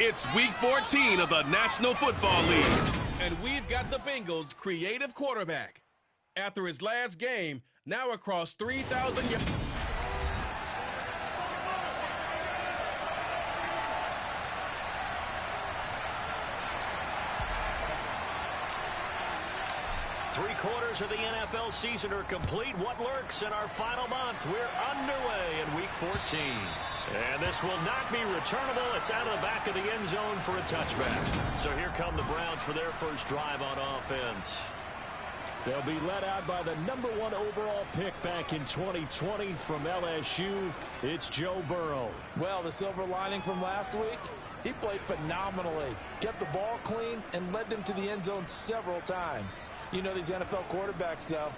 It's Week 14 of the National Football League. And we've got the Bengals' creative quarterback. After his last game, now across 3,000 yards. Three-quarters of the NFL season are complete. What lurks in our final month? We're underway in Week 14. And this will not be returnable. It's out of the back of the end zone for a touchback. So here come the Browns for their first drive on offense. They'll be led out by the #1 overall pick back in 2020 from LSU. It's Joe Burrow. Well, the silver lining from last week, he played phenomenally. Kept the ball clean and led them to the end zone several times. You know these NFL quarterbacks, though,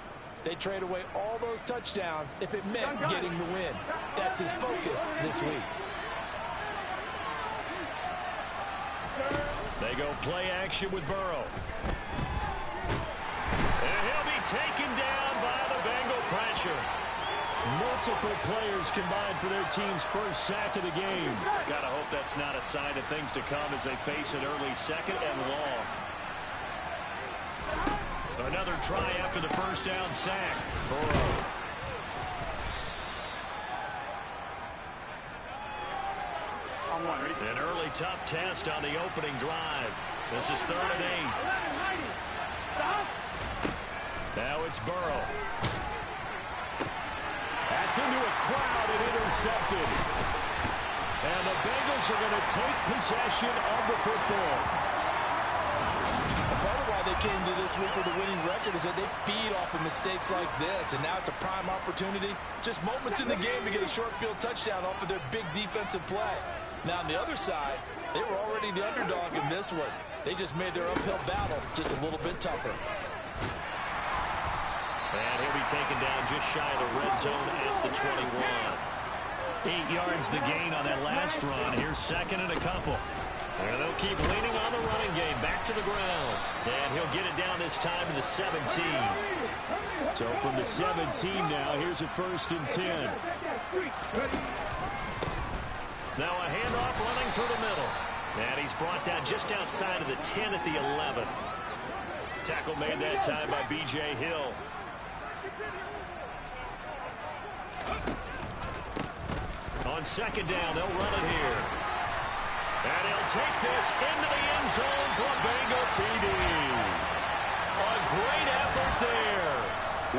they trade away all those touchdowns if it meant getting the win. That's his focus this week. They go play action with Burrow. And he'll be taken down by the Bengal pressure. Multiple players combined for their team's first sack of the game. Gotta hope that's not a sign of things to come as they face an early second and long. Another try after the first down sack. Burrow. An early tough test on the opening drive. This is 3rd and 8. Now it's Burrow. That's into a crowd and intercepted. And the Bengals are going to take possession of the football. Part of why they came to this week with a winning record is that they feed off of mistakes like this, and now it's a prime opportunity. Just moments in the game to get a short field touchdown off of their big defensive play. Now on the other side, they were already the underdog in this one. They just made their uphill battle just a little bit tougher. And he'll be taken down just shy of the red zone at the 21. 8 yards the gain on that last run. Here's second and a couple. And they'll keep leaning on the running game. Back to the ground. And he'll get it down this time to the 17. So from the 17 now, here's a 1st and 10. Now a handoff running through the middle. And he's brought down just outside of the 10 at the 11. Tackle made that time by B.J. Hill. On second down, they'll run it here. And he'll take this into the end zone for a Bengal TD. A great effort there.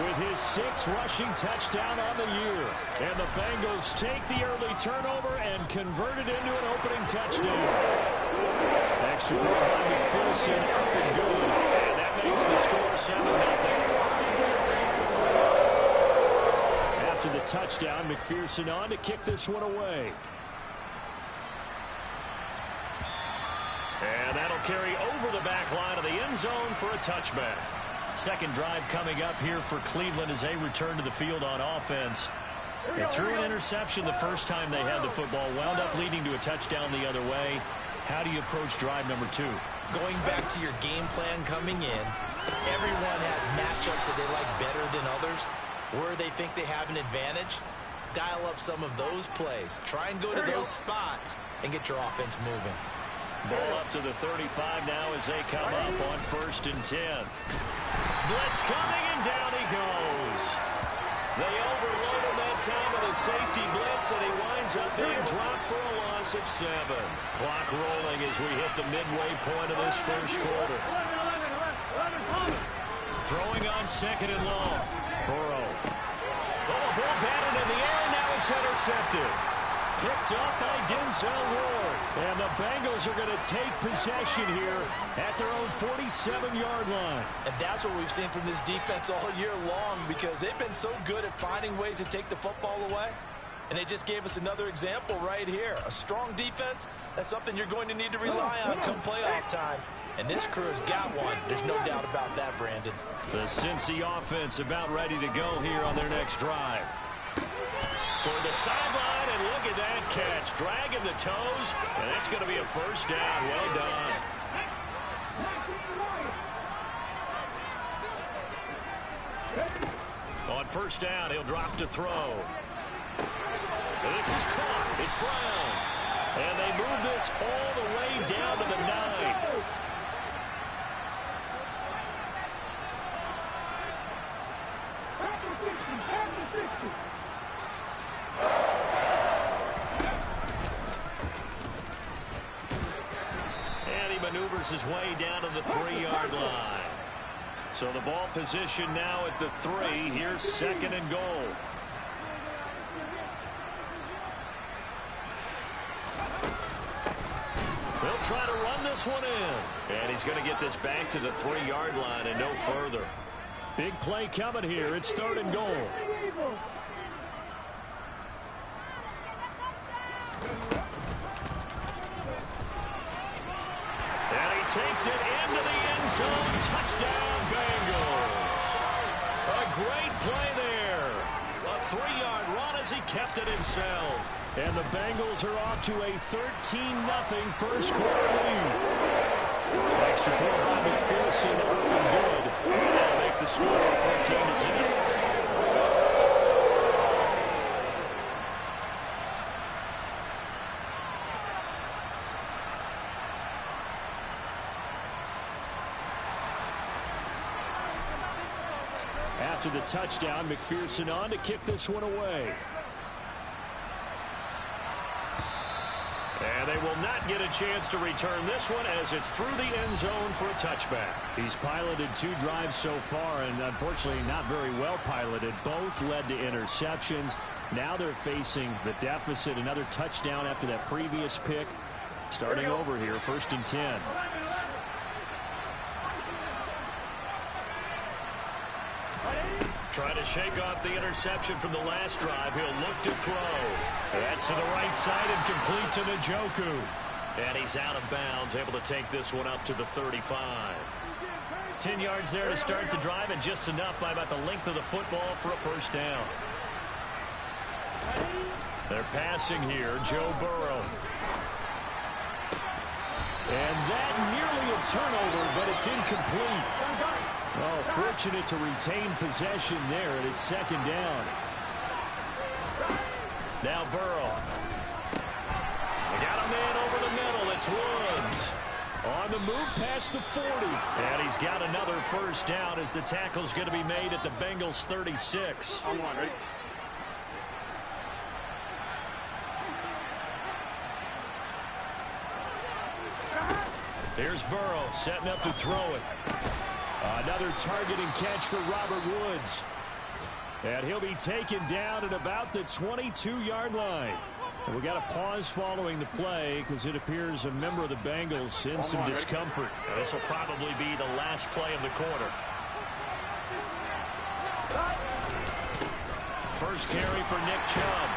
With his 6th rushing touchdown on the year. And the Bengals take the early turnover and convert it into an opening touchdown. Extra point by McPherson, up and good. And that makes the score 7-0. After the touchdown, McPherson on to kick this one away. And that'll carry over the back line of the end zone for a touchback. Second drive coming up here for Cleveland as they return to the field on offense. They threw an interception the first time they had the football, wound up leading to a touchdown the other way. How do you approach drive number 2? Going back to your game plan coming in, everyone has matchups that they like better than others. Where they think they have an advantage, dial up some of those plays. Try and go to those spots and get your offense moving. Ball up to the 35 now as they come up on 1st and 10. Blitz coming, and down he goes. They overload him that time with a safety blitz, and he winds up being dropped for a loss of 7. Clock rolling as we hit the midway point of this first quarter. Throwing on second and long. Burrow. Oh, ball batted in the air, now it's intercepted. Picked up by Denzel Ward. And the Bengals are going to take possession here at their own 47-yard line. And that's what we've seen from this defense all year long, because they've been so good at finding ways to take the football away. And they just gave us another example right here. A strong defense, that's something you're going to need to rely on come playoff time. And this crew has got one. There's no doubt about that, Brandon. The Cincy offense about ready to go here on their next drive. Toward the sideline, and look at that catch. Dragging the toes, and that's going to be a first down. Well done. On first down, he'll drop to throw. This is caught. It's Brown. And they move this all the way down to the 9. And he maneuvers his way down to the 3-yard line. So the ball position now at the 3. Here's 2nd and goal. They'll try to run this one in. And he's going to get this back to the 3-yard line and no further. Big play coming here. It's 3rd and goal. And he takes it into the end zone. Touchdown, Bengals. A great play there. A 3-yard run as he kept it himself. And the Bengals are off to a 13-0 first quarter lead. Extra point by McPherson, up and good. That'll make the score 14-0. After the touchdown, McPherson on to kick this one away. And they will not get a chance to return this one as it's through the end zone for a touchback. He's piloted 2 drives so far, and unfortunately not very well piloted. Both led to interceptions. Now they're facing the deficit. Another touchdown after that previous pick. Starting over here, 1st and 10. Trying to shake off the interception from the last drive. He'll look to throw. That's to the right side and complete to Njoku. And he's out of bounds, able to take this one up to the 35. 10 yards there to start the drive, and just enough by about the length of the football for a 1st down. They're passing here, Joe Burrow. And that nearly a turnover, but it's incomplete. Oh, fortunate to retain possession there, and it's 2nd down. Now Burrow. They got a man over the middle. It's Woods. On the move past the 40. And he's got another 1st down as the tackle's going to be made at the Bengals 36. Here's Burrow setting up to throw it. Another target and catch for Robert Woods. And he'll be taken down at about the 22-yard line. And we got a pause following the play because it appears a member of the Bengals in some discomfort. Now, this will probably be the last play of the quarter. First carry for Nick Chubb.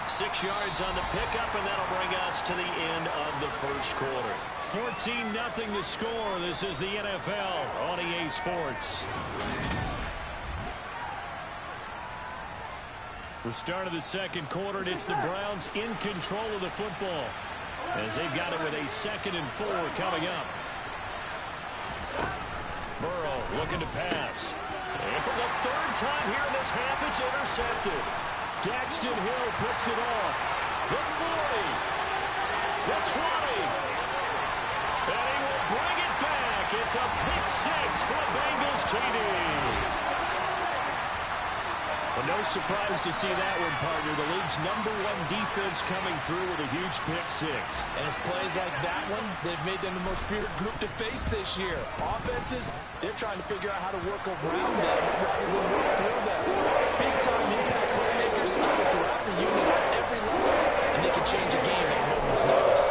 6 yards on the pickup, and that'll bring us to the end of the first quarter. 14-0 the score. This is the NFL on EA Sports. The start of the second quarter, and it's the Browns in control of the football as they've got it with a 2nd and 4 coming up. Burrow looking to pass. And for the 3rd time here in this half, it's intercepted. Daxton Hill puts it off. The 40. The 20. And he will bring it back. It's a pick 6 for the Bengals TD. Well, no surprise to see that one, partner. The league's #1 defense coming through with a huge pick 6. And it's plays like that one, they've made them the most feared group to face this year. Offenses, they're trying to figure out how to work around them rather than work through them. Big-time impact playmakers scattered throughout the unit at every level, and they can change a game at a moment's notice.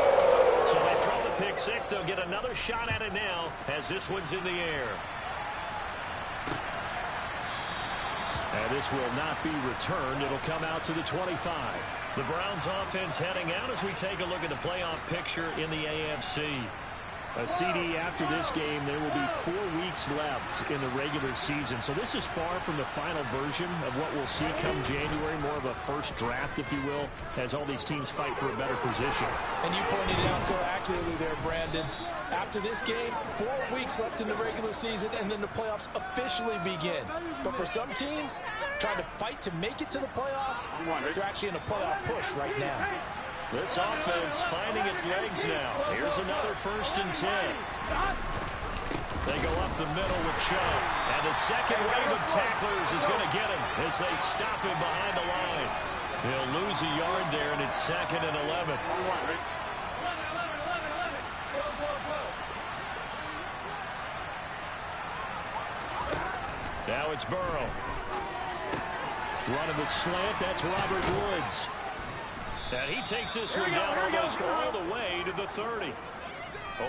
So they throw the pick 6. They'll get another shot at it now as this one's in the air. And this will not be returned. It'll come out to the 25. The Browns offense heading out as we take a look at the playoff picture in the AFC. A CD after this game, there will be 4 weeks left in the regular season. So this is far from the final version of what we'll see come January, more of a first draft, if you will, as all these teams fight for a better position. And you pointed it out so accurately there, Brandon. After this game, 4 weeks left in the regular season, and then the playoffs officially begin. But for some teams, trying to fight to make it to the playoffs, they're actually in a playoff push right now. This offense finding its legs now. Here's another 1st and 10. They go up the middle with Chubb. And the second wave of tacklers is going to get him as they stop him behind the line. He'll lose a yard there, and it's 2nd and 11. Now it's Burrow. Running the slant, that's Robert Woods. And he takes this one down almost all the way to the 30.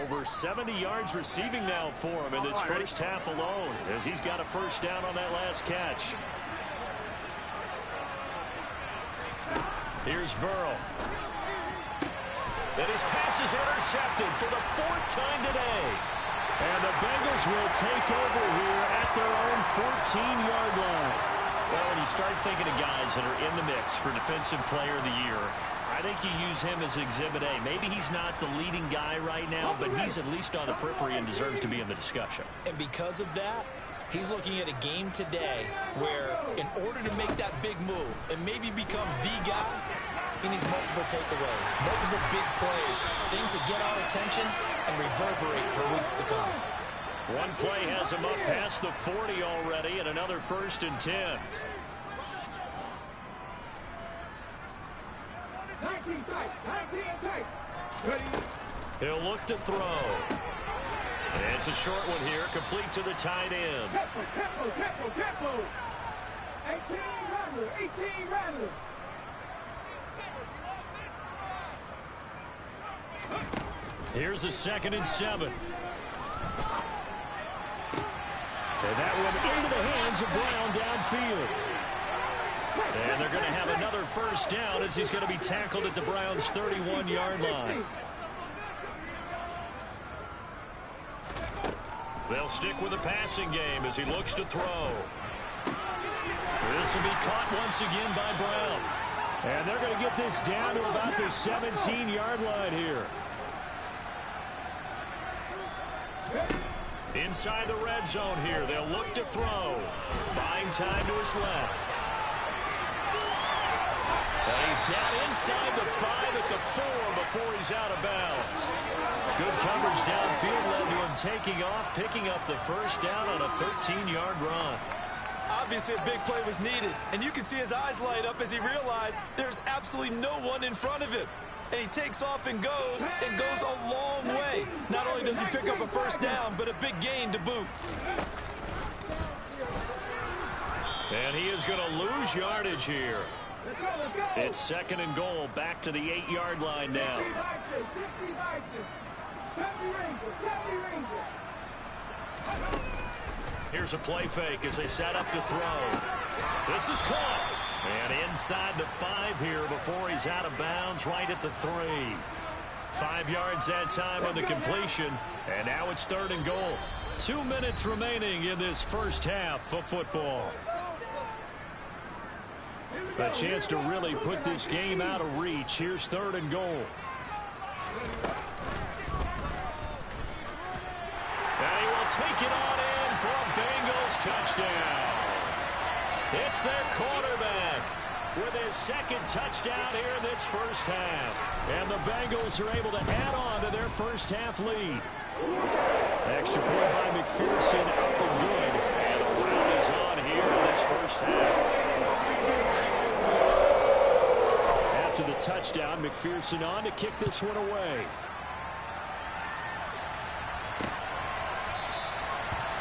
Over 70 yards receiving now for him in this first half alone, as he's got a 1st down on that last catch. Here's Burrow. And his pass is intercepted for the 4th time today. And the Bengals will take over here at their own 14-yard line. Well, when you start thinking of guys that are in the mix for Defensive Player of the Year, I think you use him as Exhibit A. Maybe he's not the leading guy right now, but he's at least on the periphery and deserves to be in the discussion. And because of that, he's looking at a game today where in order to make that big move and maybe become the guy, he needs multiple takeaways, multiple big plays, things that get our attention and reverberate for weeks to come. One play has him up past the 40 already, and another 1st and 10. He'll look to throw. And it's a short one here, complete to the tight end. 18 runner. Here's a 2nd and 7. And that one into the hands of Brown downfield. And they're going to have another 1st down as he's going to be tackled at the Browns' 31-yard line. They'll stick with the passing game as he looks to throw. This will be caught once again by Brown. And they're going to get this down to about the 17-yard line here. Inside the red zone here, they'll look to throw. Buying time to his left. And he's down inside the 5 at the 4 before he's out of bounds. Good coverage downfield led to him taking off, picking up the 1st down on a 13-yard run. Obviously, a big play was needed, and you can see his eyes light up as he realized there's absolutely no one in front of him. And he takes off and goes a long way. Not only does he pick up a 1st down, but a big gain to boot. And he is going to lose yardage here. It's 2nd and goal, back to the 8-yard line now. Here's a play fake as they set up to throw. This is caught. And inside the 5 here before he's out of bounds, right at the 3. 5 yards that time on the completion. And now it's 3rd and goal. 2 minutes remaining in this first half of football. A chance to really put this game out of reach. Here's 3rd and goal. And he will take it on in for a Bengals touchdown. It's their quarterback with his 2nd touchdown here in this first half. And the Bengals are able to add on to their first half lead. Extra point by McPherson, up and good. And the round is on here in this first half. After the touchdown, McPherson on to kick this one away.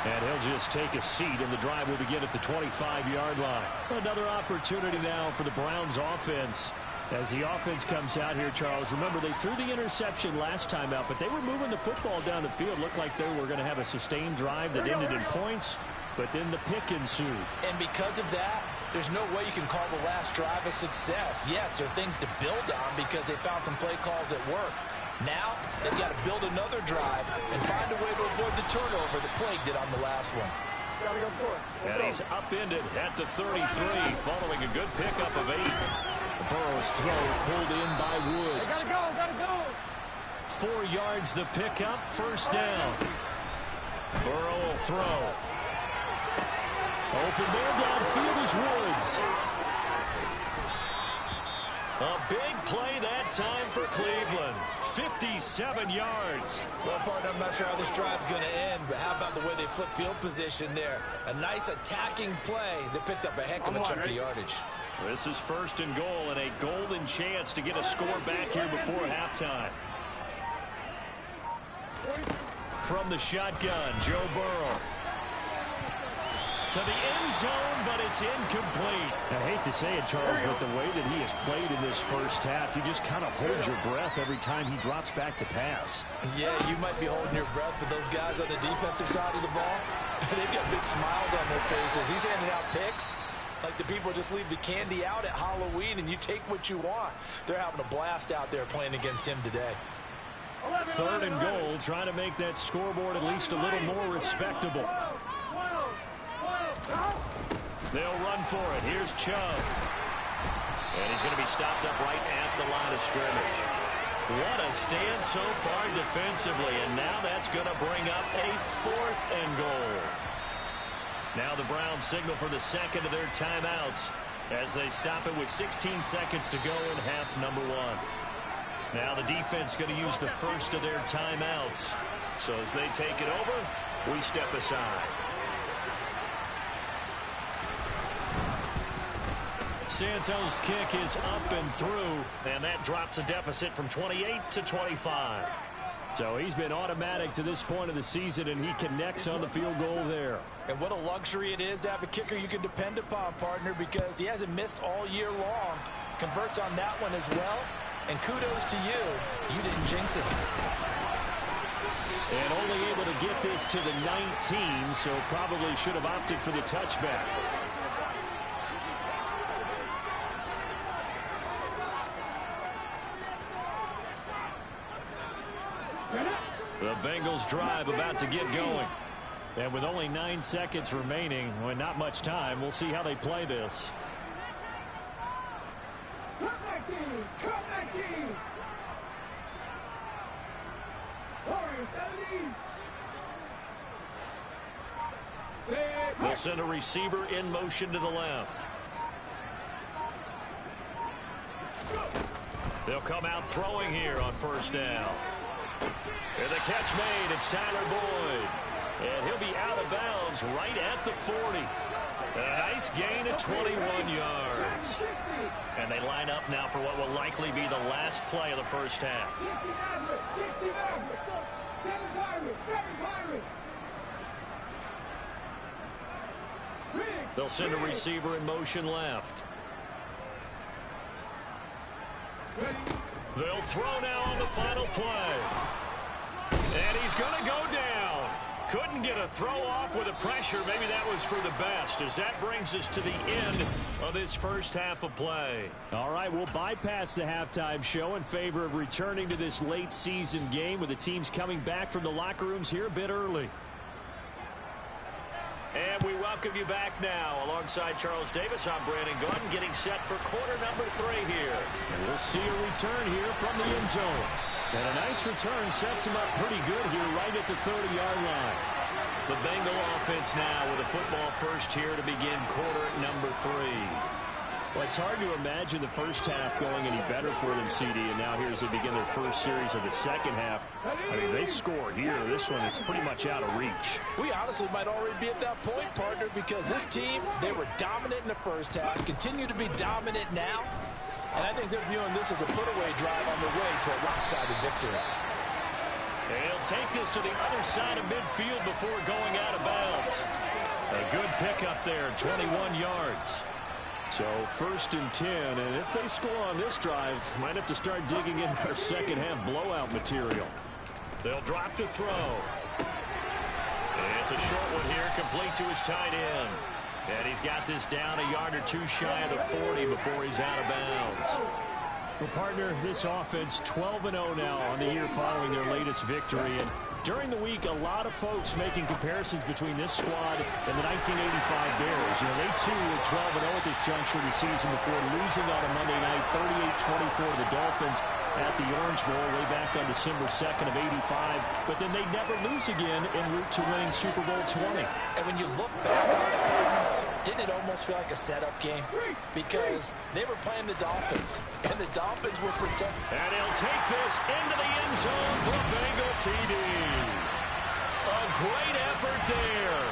And he'll just take a seat, and the drive will begin at the 25-yard line. Another opportunity now for the Browns offense. As the offense comes out here, Charles, remember they threw the interception last time out, but they were moving the football down the field. Looked like they were going to have a sustained drive that ended in points, but then the pick ensued. And because of that, there's no way you can call the last drive a success. Yes, there are things to build on because they found some play calls that work. Now, they've got to build another drive and find a way to avoid the turnover that plagued it on the last one. And he's upended at the 33 following a good pickup of 8. Burrow's throw pulled in by Woods. Gotta go. 4 yards the pickup, 1st down. Burrow will throw. Open man downfield is Woods. A big play that time for Cleveland. 57 yards. Well, partner, I'm not sure how this drive's going to end, but how about the way they flip field position there? A nice attacking play that picked up a heck of a chunk of yardage. This is 1st and goal and a golden chance to get a score back here before halftime. From the shotgun, Joe Burrow. To the end zone, but it's incomplete. I hate to say it, Charles, but the way that he has played in this first half, you just kind of hold your breath every time he drops back to pass. Yeah, you might be holding your breath, but those guys on the defensive side of the ball, they've got big smiles on their faces. He's handing out picks like the people just leave the candy out at Halloween and you take what you want. They're having a blast out there playing against him today. 3rd and goal, trying to make that scoreboard at least a little more respectable. They'll run for it. Here's Chubb. And he's going to be stopped up right at the line of scrimmage. What a stand so far defensively, and now that's going to bring up a 4th and goal. Now the Browns signal for the second of their timeouts as they stop it with 16 seconds to go in half number 1. Now the defense going to use the first of their timeouts. So as they take it over, we step aside. Santos' kick is up and through, and that drops a deficit from 28 to 25. So he's been automatic to this point of the season, and he connects on the field goal there. And what a luxury it is to have a kicker you can depend upon, partner, because he hasn't missed all year long. Converts on that one as well, and kudos to you. You didn't jinx it. And only able to get this to the 19, so probably should have opted for the touchback. The Bengals drive about to get going. And with only 9 seconds remaining, when not much time, we'll see how they play this. They'll send a receiver in motion to the left. They'll come out throwing here on 1st down. And the catch made. It's Tyler Boyd. And he'll be out of bounds right at the 40. A nice gain of 21 yards. And they line up now for what will likely be the last play of the first half. They'll send a receiver in motion left. They'll throw now on the final play. And he's going to go down. Couldn't get a throw off with the pressure. Maybe that was for the best, as that brings us to the end of this first half of play. All right, we'll bypass the halftime show in favor of returning to this late season game with the teams coming back from the locker rooms here a bit early. And we welcome you back now. Alongside Charles Davis, I'm Brandon Gaudin, getting set for quarter number 3 here. And we'll see a return here from the end zone. And a nice return sets him up pretty good here right at the 30-yard line. The Bengal offense now with a football first here to begin quarter number 3. Well, it's hard to imagine the first half going any better for them, CD, and now here as they begin their first series of the second half. I mean, they score here. This one, it's pretty much out of reach. We honestly might already be at that point, partner, because this team, they were dominant in the first half, continue to be dominant now, and I think they're viewing this as a put-away drive on their way to a lopsided victory. They'll take this to the other side of midfield before going out of bounds. A good pickup there, 21 yards. So 1st and 10, and if they score on this drive, might have to start digging in their second half blowout material. They'll drop to throw. And it's a short one here, complete to his tight end. And he's got this down a yard or 2 shy of the 40 before he's out of bounds. Well, partner, this offense 12-0 now on the year following their latest victory. And during the week, a lot of folks making comparisons between this squad and the 1985 Bears. You know, they too were 12-0 at this juncture of the season before losing on a Monday night 38-24 to the Dolphins at the Orange Bowl way back on December 2nd of '85. But then they never lose again en route to winning Super Bowl 20. And when you look back on it, didn't it almost feel like a setup game? Because they were playing the Dolphins, and the Dolphins were protected. And he'll take this into the end zone for a Bengal TD. A great effort there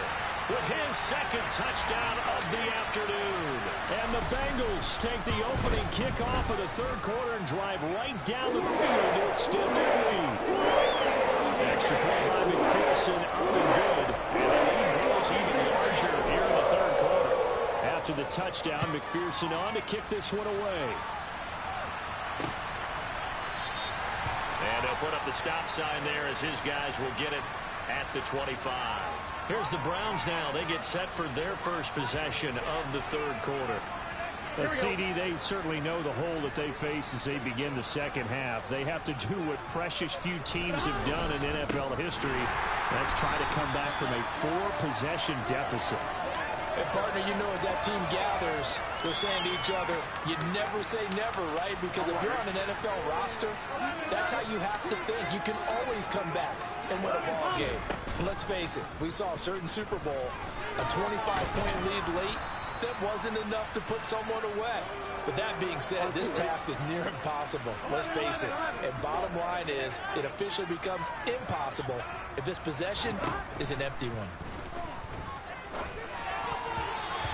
with his second touchdown of the afternoon. And the Bengals take the opening kickoff of the third quarter and drive right down the field to extend their lead. Extra point by McPherson, up and good. And the lead grows even larger here in the third quarter. After the touchdown, McPherson on to kick this one away. And he'll put up the stop sign there as his guys will get it at the 25. Here's the Browns now. They get set for their first possession of the third quarter. The CD, they certainly know the hole that they face as they begin the second half. They have to do what precious few teams have done in NFL history. That's try to come back from a 4-possession deficit. And partner, you know, as that team gathers, they're saying to each other, you never say never, right? Because if you're on an NFL roster, that's how you have to think. You can always come back and win a ball game. And let's face it, we saw a certain Super Bowl, a 25-point lead late, that wasn't enough to put someone away. But that being said, this task is near impossible. Let's face it. And bottom line is, it officially becomes impossible if this possession is an empty one.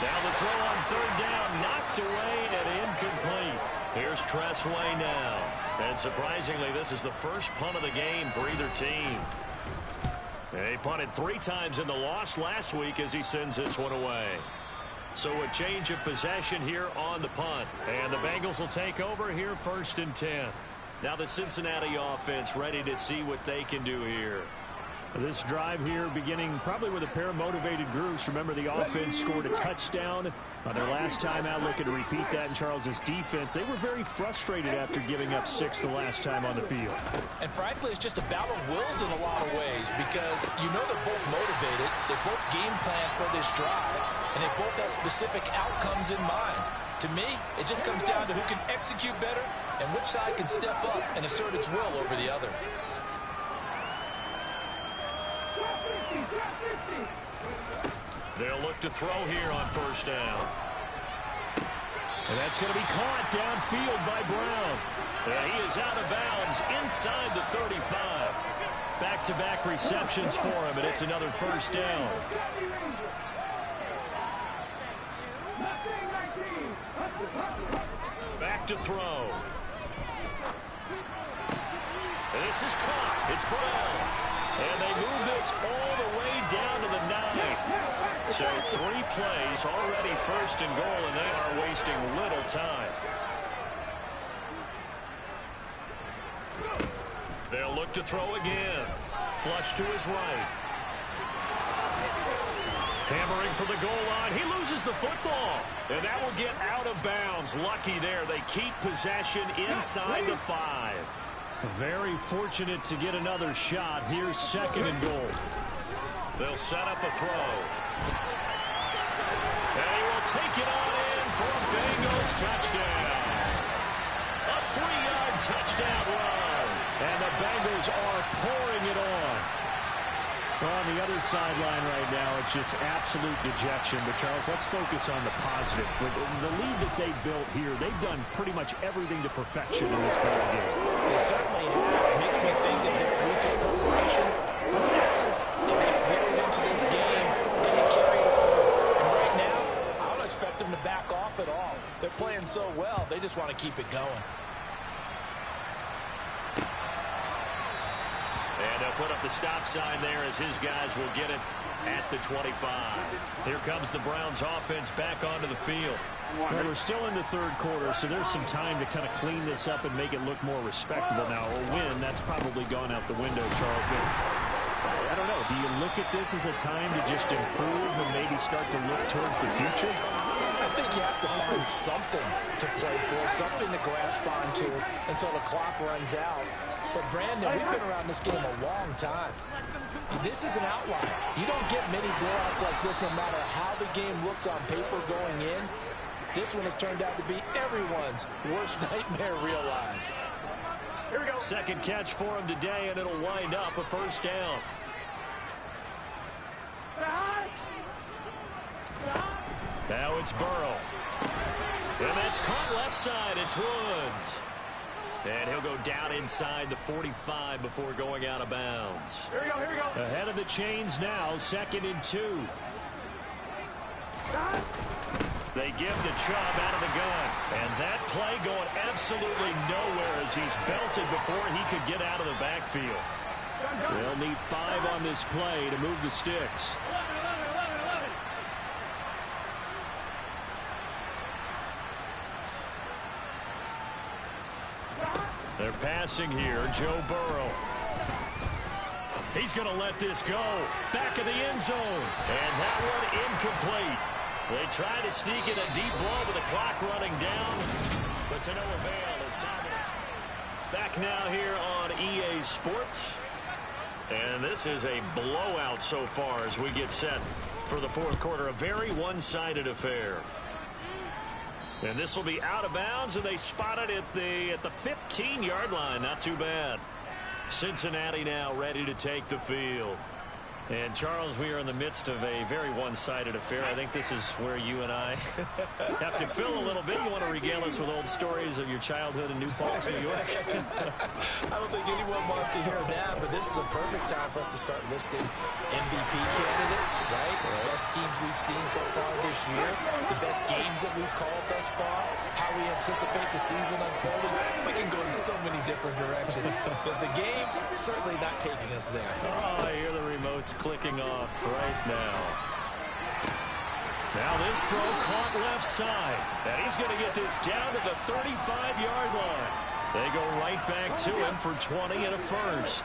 Now the throw on third down, knocked away and incomplete. Here's Tress Way now. And surprisingly, this is the first punt of the game for either team. He punted 3 times in the loss last week as he sends this one away. So a change of possession here on the punt. And the Bengals will take over here 1st and 10. Now the Cincinnati offense ready to see what they can do here. This drive here beginning probably with a pair of motivated groups. Remember, the offense scored a touchdown on their last time out. Looking to repeat that in Charles's defense. They were very frustrated after giving up 6 the last time on the field. And frankly, it's just a battle of wills in a lot of ways because you know they're both motivated. They both game plan for this drive, and they both have specific outcomes in mind. To me, it just comes down to who can execute better and which side can step up and assert its will over the other. They'll look to throw here on 1st down. And that's going to be caught downfield by Brown. And he is out of bounds inside the 35. Back-to-back receptions for him, and it's another 1st down. Back to throw. This is caught. It's Brown. And they move this all the way down to the 9. So 3 plays, already 1st and goal, and they are wasting little time. They'll look to throw again. Flush to his right. Hammering for the goal line. He loses the football. And that will get out of bounds. Lucky there. They keep possession inside the 5. Very fortunate to get another shot. Here's 2nd and goal. They'll set up a throw. And he will take it on in for a Bengals touchdown. A 3-yard touchdown run. And the Bengals are pouring it on. Well, on the other sideline right now, it's just absolute dejection. But, Charles, let's focus on the positive. With the lead that they built here, they've done pretty much everything to perfection in this ball game. They certainly have. It makes me think that their weekend preparation was excellent. And they flowed into this game and it carried over. And right now, I don't expect them to back off at all. They're playing so well, they just want to keep it going. And they'll put up the stop sign there as his guys will get it at the 25. Here comes the Browns offense back onto the field. Well, we're still in the third quarter, so there's some time to kind of clean this up and make it look more respectable. Now, a win, that's probably gone out the window, Charles. But I don't know. Do you look at this as a time to just improve and maybe start to look towards the future? I think you have to find something to play for, something to grasp onto until the clock runs out. But, Brandon, we've been around this game a long time. This is an outlier. You don't get many blowouts like this no matter how the game looks on paper going in. This one has turned out to be everyone's worst nightmare realized. Here we go. Second catch for him today, and it'll wind up a 1st down. Now it's Burrow. And that's caught left side. It's Woods. And he'll go down inside the 45 before going out of bounds. Here we go. Ahead of the chains now, 2nd and 2. They give the Chubb out of the gun. And that play going absolutely nowhere as he's belted before he could get out of the backfield. They'll need 5 on this play to move the sticks. They're passing here. Joe Burrow. He's going to let this go. Back of the end zone. And that one incomplete. They try to sneak in a deep ball with the clock running down. But to no avail as Thomas. Back now here on EA Sports. And this is a blowout so far as we get set for the fourth quarter. A very one-sided affair. And this will be out of bounds, and they spot it at the 15-yard line. Not too bad. Cincinnati now ready to take the field. And, Charles, we are in the midst of a very one-sided affair. I think this is where you and I have to fill a little bit. You want to regale us with old stories of your childhood in New Paltz, New York? I don't think anyone wants to hear that, but this is a perfect time for us to start listing MVP candidates, right? The best teams we've seen so far this year, the best games that we've called thus far, how we anticipate the season unfolding. We can go in so many different directions because the game is certainly not taking us there. Oh, I hear the remotes clicking off right now. Now this throw caught left side. And he's going to get this down to the 35-yard line. They go right back to him for 20 and a first.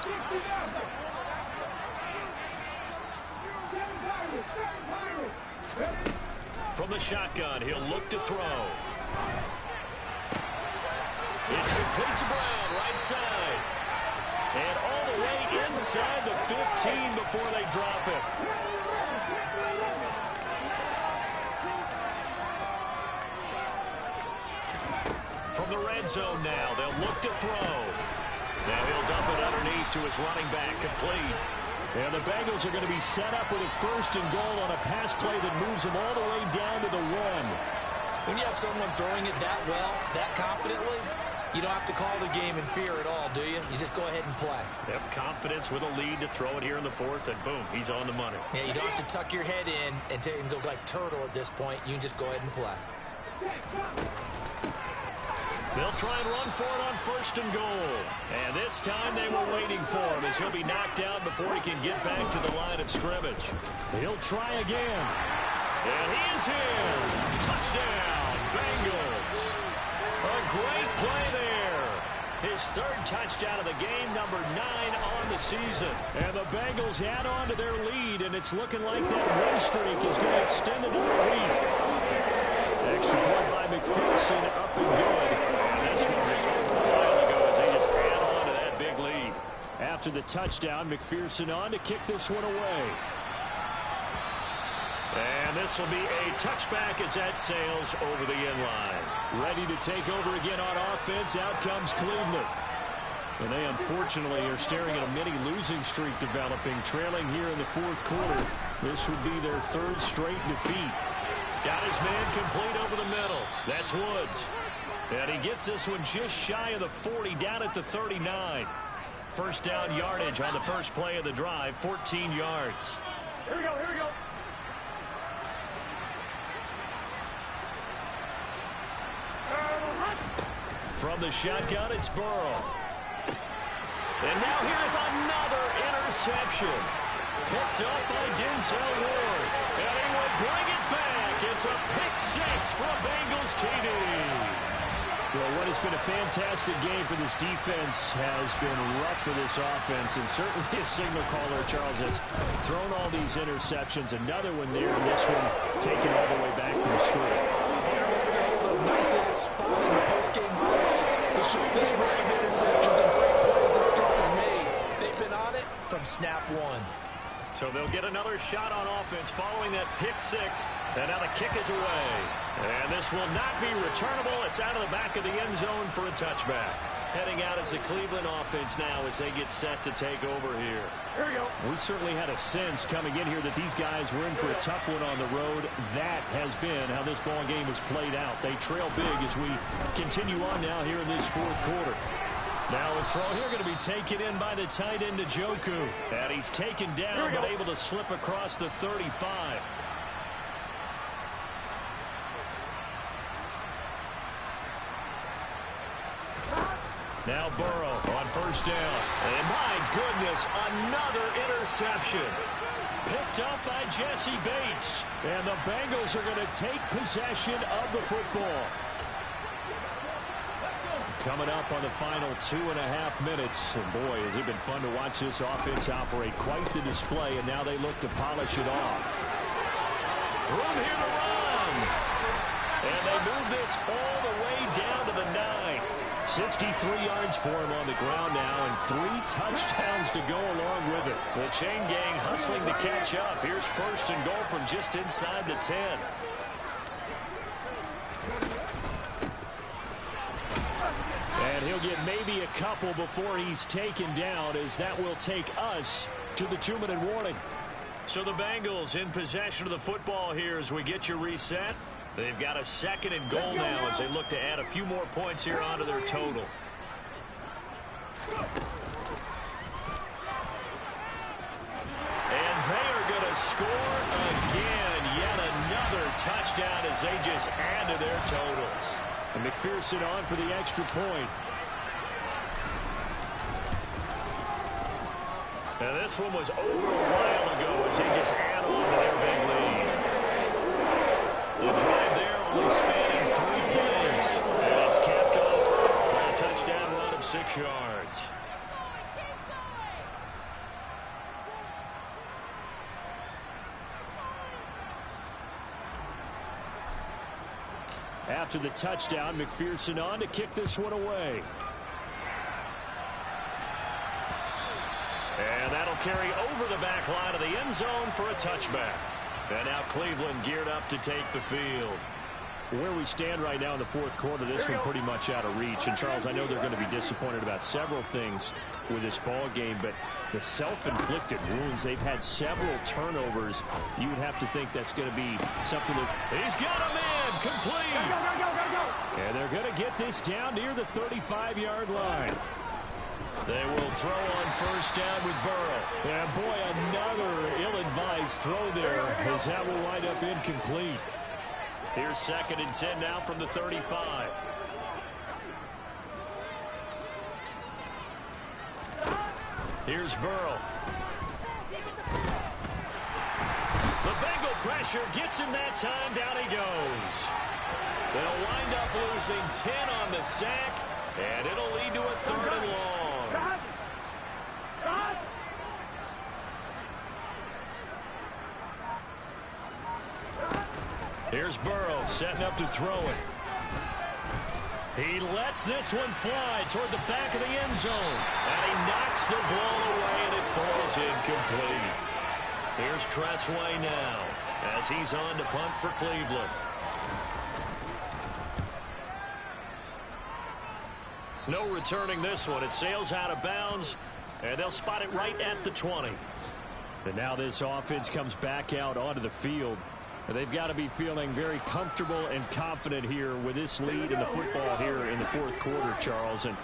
From the shotgun, he'll look to throw. It's complete to Brown, right side. And all the way inside the 15 before they drop it. From the red zone now, they'll look to throw. Now he'll dump it underneath to his running back, complete. And the Bengals are going to be set up with a 1st and goal on a pass play that moves them all the way down to the 1. When you have someone throwing it that well, that confidently, you don't have to call the game in fear at all, do you? You just go ahead and play. Yep, confidence with a lead to throw it here in the 4th, and boom, he's on the money. Yeah, you don't have to tuck your head in and go like turtle at this point. You can just go ahead and play. They'll try and run for it on 1st and goal. And this time they were waiting for him as he'll be knocked down before he can get back to the line of scrimmage. He'll try again. And he is in. Touchdown, Bengals. A great play there. His 3rd touchdown of the game, number 9 on the season. And the Bengals add on to their lead, and it's looking like that win streak is going to extend another week. Extra point by McPherson, up and good. And this one was over a while ago as they just add on to that big lead. After the touchdown, McPherson on to kick this one away. And this will be a touchback as that sails over the end line. Ready to take over again on offense. Out comes Cleveland. And they unfortunately are staring at a mini losing streak developing, trailing here in the 4th quarter. This would be their 3rd straight defeat. Got his man complete over the middle. That's Woods. And he gets this one just shy of the 40, down at the 39. 1st down yardage on the first play of the drive, 14 yards. Here we go, here we go. From the shotgun, it's Burrow. And now here's another interception. Picked up by Denzel Ward. And he will bring it back. It's a pick-6 for Bengals TD. Well, what has been a fantastic game for this defense has been rough for this offense. And certainly a signal caller, Charles, that's thrown all these interceptions. Another one there, and this one taken all the way back from the score. Nice little spot in the post-game highlights to show this run of interceptions and great plays this group has made. They've been on it from snap 1. So they'll get another shot on offense following that pick-6. And now the kick is away. And this will not be returnable. It's out of the back of the end zone for a touchback. Heading out as the Cleveland offense now as they get set to take over here. Here we go. We certainly had a sense coming in here that these guys were in for a tough one on the road. That has been how this ball game has played out. They trail big as we continue on now here in this fourth quarter. Now the throw here going to be taken in by the tight end Njoku. And he's taken down but able to slip across the 35. Now Burrow on first down. And my goodness, another interception. Picked up by Jesse Bates. And the Bengals are going to take possession of the football. Coming up on the final 2.5 minutes. And boy, has it been fun to watch this offense operate. Quite the display, and now they look to polish it off. Room here to run. And they move this all the way down to the 9. 63 yards for him on the ground now, and 3 touchdowns to go along with it. The chain gang hustling to catch up. Here's first and goal from just inside the 10. And he'll get maybe a couple before he's taken down, as that will take us to the 2-minute warning. So the Bengals in possession of the football here as we get you reset. They've got a 2nd and goal now as they look to add a few more points here onto their total. And they are going to score again. Yet another touchdown as they just add to their totals. And McPherson on for the extra point. And this one was over a while ago as they just add on to their big lead. The drive there only spanning 3 plays. And it's capped off by a touchdown run of 6 yards. After the touchdown, McPherson on to kick this one away. And that'll carry over the back line of the end zone for a touchback. And now Cleveland geared up to take the field. Where we stand right now in the fourth quarter, this one pretty much out of reach. And, Charles, I know they're going to be disappointed about several things with this ball game, but the self-inflicted wounds, they've had several turnovers. You would have to think that's going to be something that... He's got him in, complete. Go. And they're going to get this down near the 35-yard line. They will throw on first down with Burrow. And, boy, another ill-advised throw there as that will wind up incomplete. Here's 2nd and 10 now from the 35. Here's Burrow. The Bengal pressure gets him that time. Down he goes. They'll wind up losing 10 on the sack, and it'll lead to a 3rd and long. Here's Burrow setting up to throw it. He lets this one fly toward the back of the end zone. And he knocks the ball away, and it falls incomplete. Here's Tressway now as he's on to punt for Cleveland. No returning this one. It sails out of bounds, and they'll spot it right at the 20. And now this offense comes back out onto the field. They've got to be feeling very comfortable and confident here with this lead in the football here in the fourth quarter, Charles. And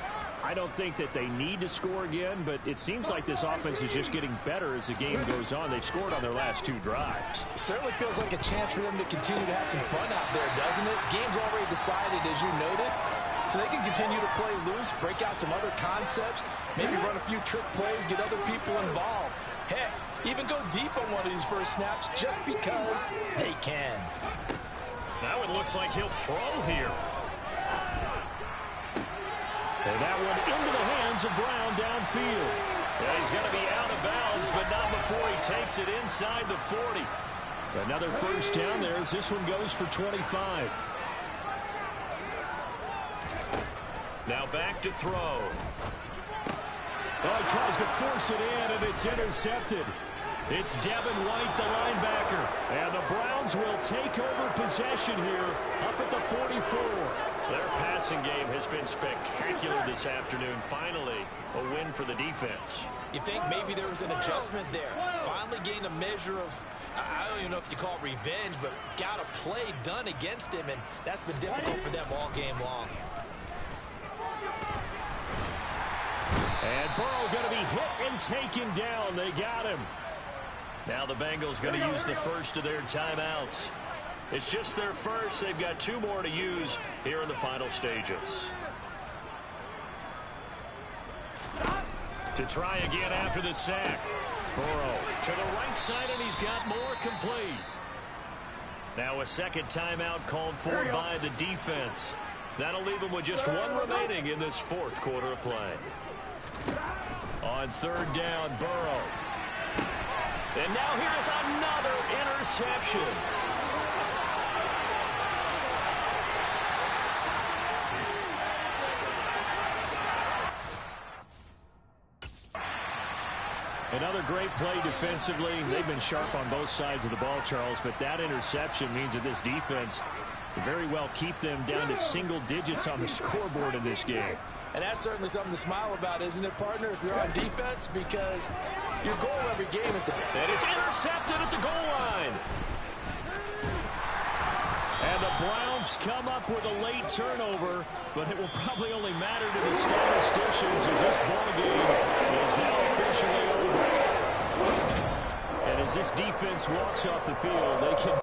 I don't think that they need to score again, but it seems like this offense is just getting better as the game goes on. They've scored on their last 2 drives. It certainly feels like a chance for them to continue to have some fun out there, doesn't it? Game's already decided, as you noted. So they can continue to play loose, break out some other concepts, maybe run a few trick plays, get other people involved. Heck, even go deep on one of these first snaps just because they can. That one looks like he'll throw here. And that one into the hands of Brown downfield. Yeah, he's going to be out of bounds, but not before he takes it inside the 40. Another first down there as this one goes for 25. Now back to throw. Oh, he tries to force it in, and it's intercepted. It's Devin White, the linebacker. And the Browns will take over possession here up at the 44. Their pass passing game has been spectacular this afternoon. Finally, a win for the defense. You think maybe there was an adjustment there. Finally gained a measure of, I don't even know if you call it revenge, but got a play done against him, and that's been difficult for them all game long. And Burrow going to be hit and taken down. They got him. Now the Bengals going to use the first of their timeouts. It's just their first. They've got 2 more to use here in the final stages. To try again after the sack. Burrow to the right side, and he's got more complete. Now a second timeout called for by the defense. That'll leave them with just 1 remaining in this 4th quarter of play. On 3rd down, Burrow. And now here's another interception. Another great play defensively. They've been sharp on both sides of the ball, Charles, but that interception means that this defense very well keep them down to single digits on the scoreboard in this game. And that's certainly something to smile about, isn't it, partner, if you're on defense? Because your goal every game is to... And it's intercepted at the goal line. And the Browns come up with a late turnover, but it will probably only matter to the statisticians as this ball game is now officially over. And as this defense walks off the field, they can...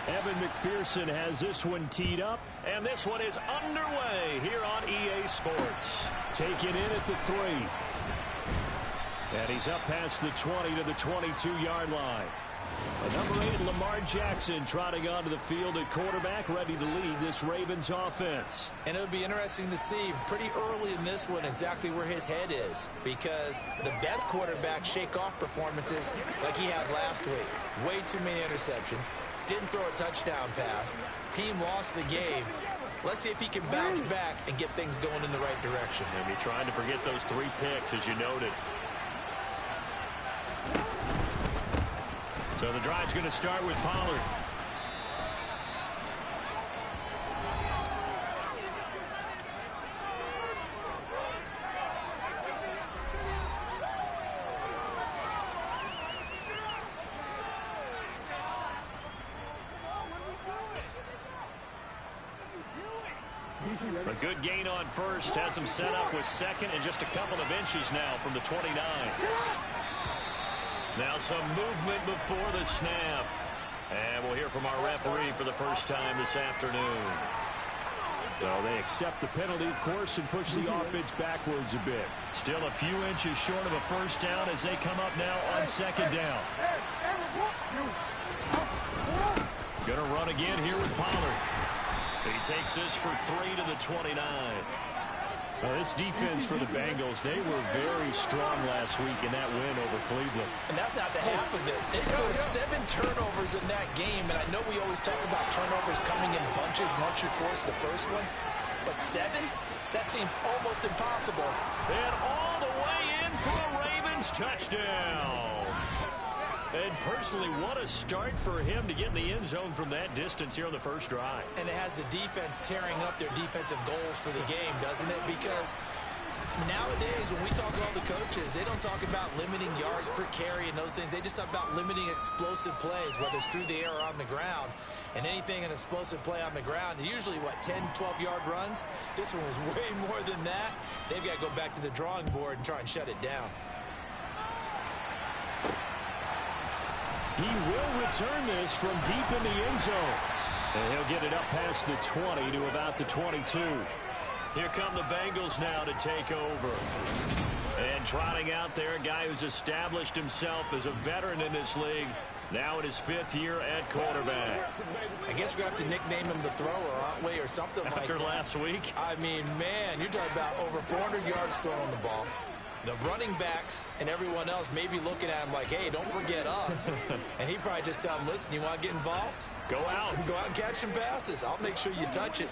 Evan McPherson has this one teed up. And this one is underway here on EA Sports. Taken in at the 3. And he's up past the 20 to the 22-yard line. Number 8, Lamar Jackson, trotting onto the field at quarterback, ready to lead this Ravens offense. And it would be interesting to see pretty early in this one exactly where his head is, because the best quarterbacks shake off performances like he had last week. Way too many interceptions. Didn't throw a touchdown pass. Team lost the game. Let's see if he can bounce back and get things going in the right direction. And you're trying to forget those 3 picks, as you noted. So the drive's going to start with Pollard. A good gain on first, has him set up with second and just a couple of inches now from the 29. Now some movement before the snap. And we'll hear from our referee for the first time this afternoon. So they accept the penalty, of course, and push the offense backwards a bit. Still a few inches short of a first down as they come up now on second down. Going to run again here with Pollard. He takes this for 3 to the 29. This defense for the Bengals, they were very strong last week in that win over Cleveland. And that's not the half of it. They got 7 turnovers in that game, and I know we always talk about turnovers coming in bunches once you force the first one, but 7? That seems almost impossible. And all the way in for a Ravens touchdown. And personally, what a start for him to get in the end zone from that distance here on the first drive. And it has the defense tearing up their defensive goals for the game, doesn't it? Because nowadays, when we talk to all the coaches, they don't talk about limiting yards per carry and those things. They just talk about limiting explosive plays, whether it's through the air or on the ground. And anything an explosive play on the ground is usually, 10, 12-yard runs? This one was way more than that. They've got to go back to the drawing board and try and shut it down. He will return this from deep in the end zone. And he'll get it up past the 20 to about the 22. Here come the Bengals now to take over. And trotting out there, a guy who's established himself as a veteran in this league. Now in his 5th year at quarterback. I guess we're going to have to nickname him the thrower, aren't we, or something like that. After last week? I mean, man, you're talking about over 400 yards throwing the ball. The running backs and everyone else may be looking at him like, hey, don't forget us. And he'd probably just tell him, listen, you want to get involved? Go out. Go out and catch some passes. I'll make sure you touch it.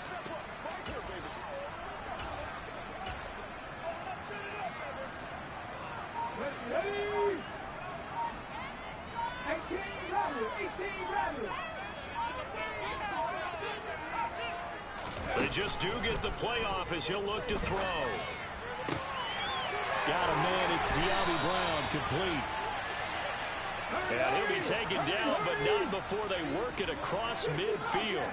They just do get the playoff as he'll look to throw. Got a man, it's De'Ami Brown, complete. And he'll be taken down, but not before they work it across midfield.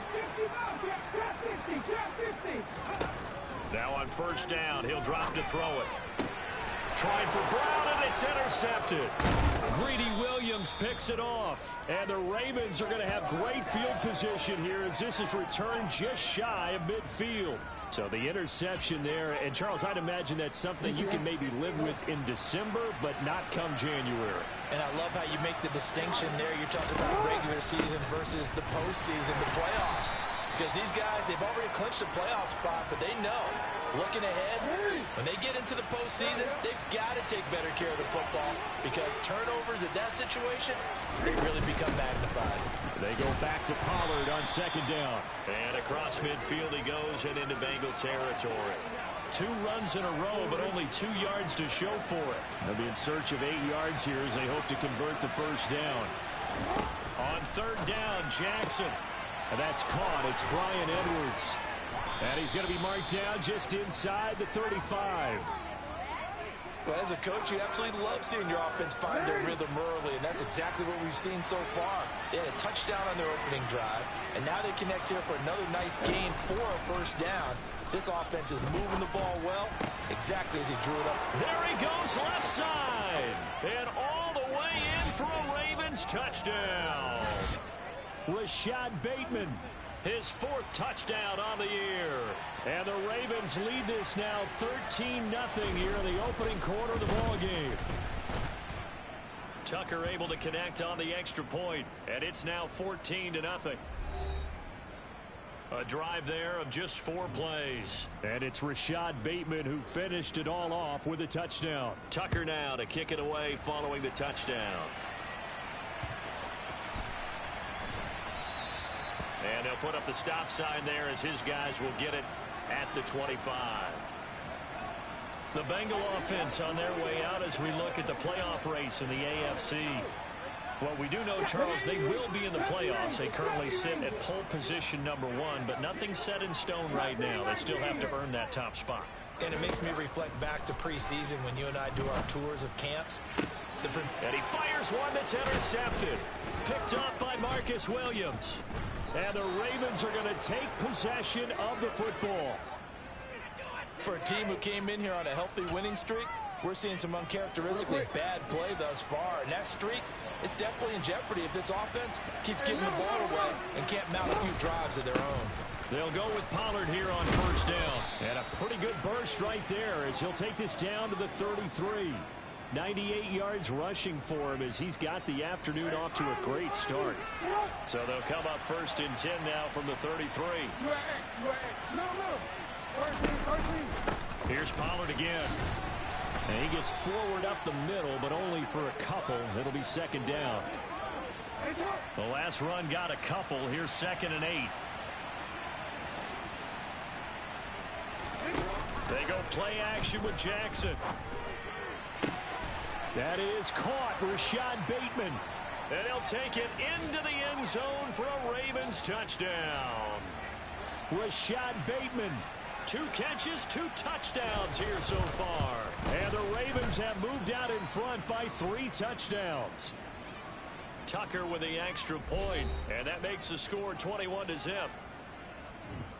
Now on first down, he'll drop to throw it. Trying for Brown, and it's intercepted. Greedy Williams picks it off. And the Ravens are going to have great field position here as this is returned just shy of midfield. So the interception there, and Charles, I'd imagine that's something you can maybe live with in December, but not come January. And I love how you make the distinction there. You're talking about regular season versus the postseason, the playoffs. Because these guys, they've already clinched a playoff spot, but they know, looking ahead, when they get into the postseason, they've got to take better care of the football because turnovers in that situation, they really become magnified. They go back to Pollard on second down. And across midfield he goes and into Bengal territory. 2 runs in a row, but only 2 yards to show for it. They'll be in search of 8 yards here as they hope to convert the first down. On third down, Jackson. And that's caught. It's Bryan Edwards. And he's going to be marked down just inside the 35. Well, as a coach, you absolutely love seeing your offense find their rhythm early, and that's exactly what we've seen so far. They had a touchdown on their opening drive, and now they connect here for another nice gain for a first down. This offense is moving the ball well, exactly as he drew it up. There he goes left side, and all the way in for a Ravens touchdown. Rashad Bateman. His 4th touchdown on the year. And the Ravens lead this now 13-0 here in the opening quarter of the ball game. Tucker able to connect on the extra point, and it's now 14-0. A drive there of just 4 plays. And it's Rashad Bateman who finished it all off with a touchdown. Tucker now to kick it away following the touchdown. And they'll put up the stop sign there as his guys will get it at the 25. The Bengal offense on their way out as we look at the playoff race in the AFC. Well, we do know, Charles, they will be in the playoffs. They currently sit at pole position number 1, but nothing's set in stone right now. They still have to earn that top spot. And it makes me reflect back to preseason when you and I do our tours of camps. And he fires one that's intercepted. Picked up by Marcus Williams. And the Ravens are going to take possession of the football. For a team who came in here on a healthy winning streak, we're seeing some uncharacteristically bad play thus far. And that streak is definitely in jeopardy if this offense keeps giving the ball away and can't mount a few drives of their own. They'll go with Pollard here on first down. And a pretty good burst right there as he'll take this down to the 33. 98 yards rushing for him as he's got the afternoon off to a great start. So they'll come up 1st and 10 now from the 33. Here's Pollard again. And he gets forward up the middle, but only for a couple. It'll be 2nd down. The last run got a couple. Here's 2nd and 8. They go play action with Jackson. That is caught. Rashad Bateman. And he'll take it into the end zone for a Ravens touchdown. Rashad Bateman. 2 catches, 2 touchdowns here so far. And the Ravens have moved out in front by 3 touchdowns. Tucker with the extra point, and that makes the score 21-0.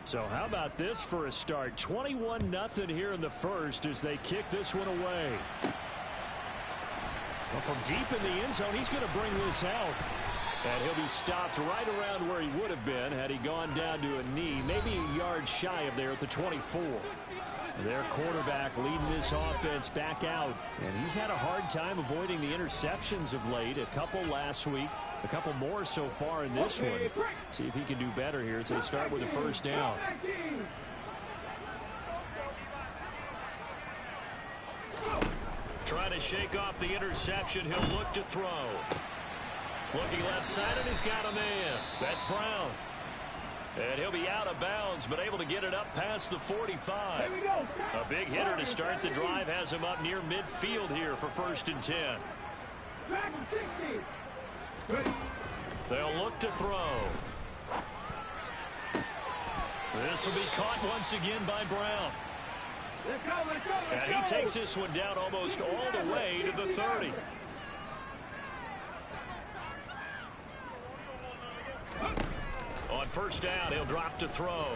So how about this for a start? 21-0 here in the first as they kick this one away. Well, from deep in the end zone, he's going to bring this out. And he'll be stopped right around where he would have been had he gone down to a knee, maybe a yard shy of there at the 24. Their quarterback leading this offense back out. And he's had a hard time avoiding the interceptions of late. A couple last week, a couple more so far in this one. See if he can do better here as they start with a first down. Trying to shake off the interception. He'll look to throw. Looking left side, and he's got a man. That's Brown. And he'll be out of bounds, but able to get it up past the 45. A big hitter to start the drive has him up near midfield here for 1st and 10. They'll look to throw. This will be caught once again by Brown. And he takes this one down almost all the way to the 30. On first down, he'll drop to throw.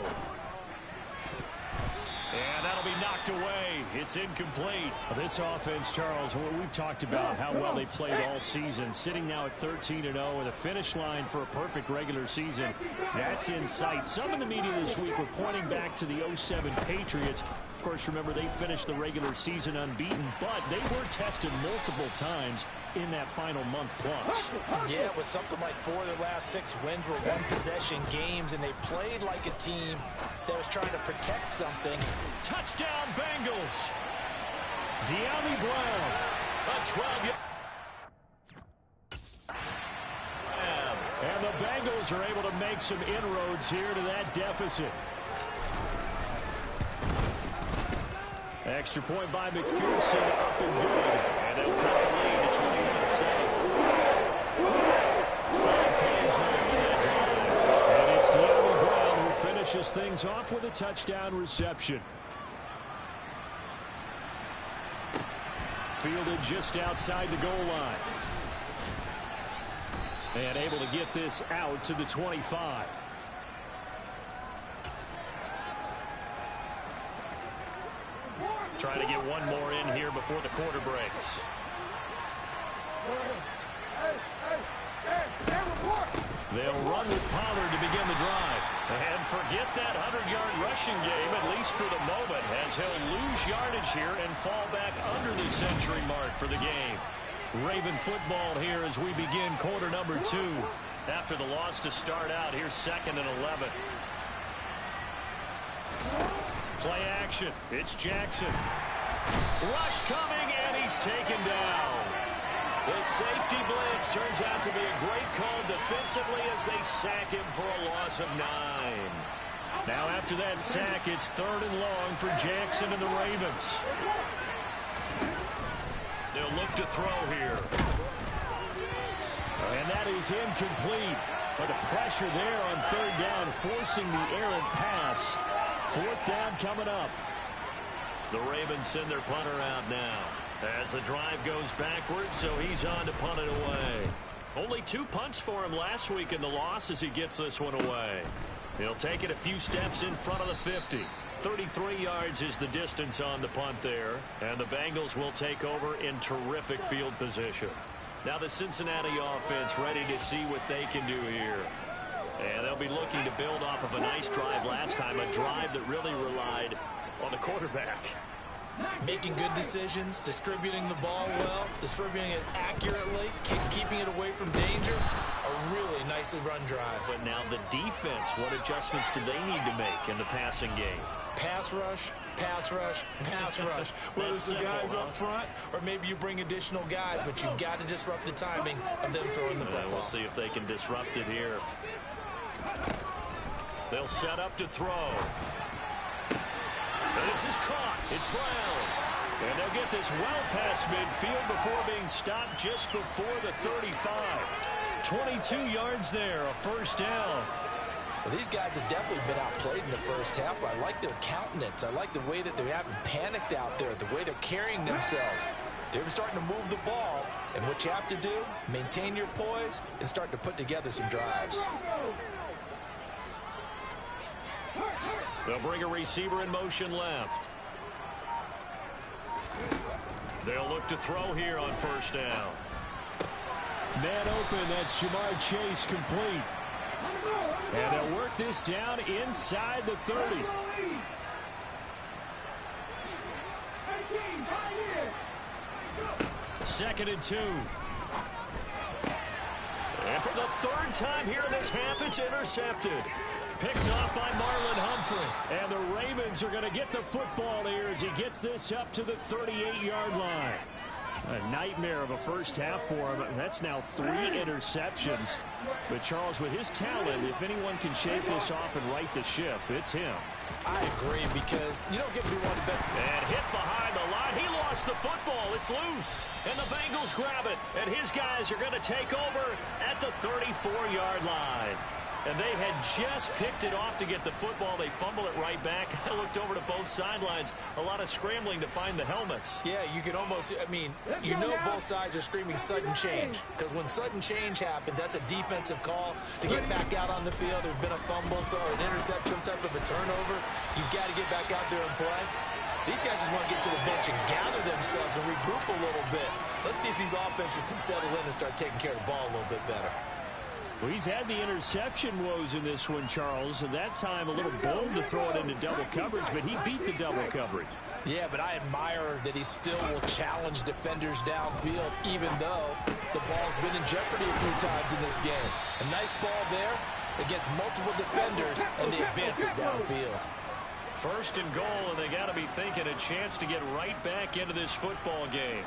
And that'll be knocked away. It's incomplete. This offense, Charles, we've talked about how well they played all season. Sitting now at 13-0 with a finish line for a perfect regular season. That's in sight. Some in the media this week were pointing back to the 07 Patriots. Of course, remember, they finished the regular season unbeaten, but they were tested multiple times in that final month plus. Yeah, it was something like 4 of their last 6 wins were one-possession games, and they played like a team that was trying to protect something. Touchdown, Bengals! De'Ami Brown. A 12-yard. And the Bengals are able to make some inroads here to that deficit. Extra point by McPherson, up and good. And they'll cut the lead to 21-7. 5 plays left in that drive. And it's De'Ami Brown who finishes things off with a touchdown reception. Fielded just outside the goal line. And able to get this out to the 25. Trying to get one more in here before the quarter breaks. They'll run with Pollard to begin the drive. And forget that 100-yard rushing game, at least for the moment, as he'll lose yardage here and fall back under the century mark for the game. Raven football here as we begin quarter number 2. After the loss to start out, here's 2nd and 11. Play action. It's Jackson. Rush coming, and he's taken down. The safety blitz turns out to be a great call defensively as they sack him for a loss of 9. Now after that sack, it's 3rd and long for Jackson and the Ravens. They'll look to throw here. And that is incomplete. But the pressure there on 3rd down, forcing the errant pass. 4th down coming up. The Ravens send their punter out now as the drive goes backwards, so he's on to punt it away. Only 2 punts for him last week in the loss as he gets this one away. He'll take it a few steps in front of the 50. 33 yards is the distance on the punt there, and the Bengals will take over in terrific field position. Now the Cincinnati offense ready to see what they can do here. And they'll be looking to build off of a nice drive last time, a drive that really relied on the quarterback. Making good decisions, distributing the ball well, distributing it accurately, keeping it away from danger. A really nicely run drive. But now the defense, what adjustments do they need to make in the passing game? Pass rush, pass rush, pass rush. Whether it's the guys up front or maybe you bring additional guys, but you've got to disrupt the timing of them throwing the football. We'll see if they can disrupt it here. They'll set up to throw. This is caught. It's Brown. And they'll get this well past midfield before being stopped just before the 35. 22 yards there, a 1st down. Well, these guys have definitely been outplayed in the first half. I like their countenance. I like the way that they haven't panicked out there, the way they're carrying themselves. They're starting to move the ball, and what you have to do, maintain your poise and start to put together some drives. They'll bring a receiver in motion left. They'll look to throw here on 1st down. Man open, that's Jamar Chase complete. And they'll work this down inside the 30. Second and 2. And for the 3rd time here in this half, it's intercepted. Picked off by Marlon Humphrey. And the Ravens are going to get the football here as he gets this up to the 38-yard line. A nightmare of a first half for him. That's now 3 interceptions. But Charles, with his talent, if anyone can shake this off and right the ship, it's him. I agree, because you don't get me one bet. And hit behind the line. He lost the football. It's loose. And the Bengals grab it. And his guys are going to take over at the 34-yard line. And they had just picked it off to get the football. They fumble it right back. I looked over to both sidelines. A lot of scrambling to find the helmets. Yeah, you can almost, you know both sides are screaming sudden change. Because when sudden change happens, that's a defensive call to get back out on the field. There's been a fumble, so an intercept, some type of a turnover. You've got to get back out there and play. These guys just want to get to the bench and gather themselves and regroup a little bit. Let's see if these offenses can settle in and start taking care of the ball a little bit better. Well, he's had the interception woes in this one, Charles, and that time a little bold to throw it into double coverage, but he beat the double coverage. Yeah, but I admire that he still will challenge defenders downfield, even though the ball's been in jeopardy a few times in this game. A nice ball there against multiple defenders, and they advance it downfield. 1st and goal, and they got to be thinking a chance to get right back into this football game.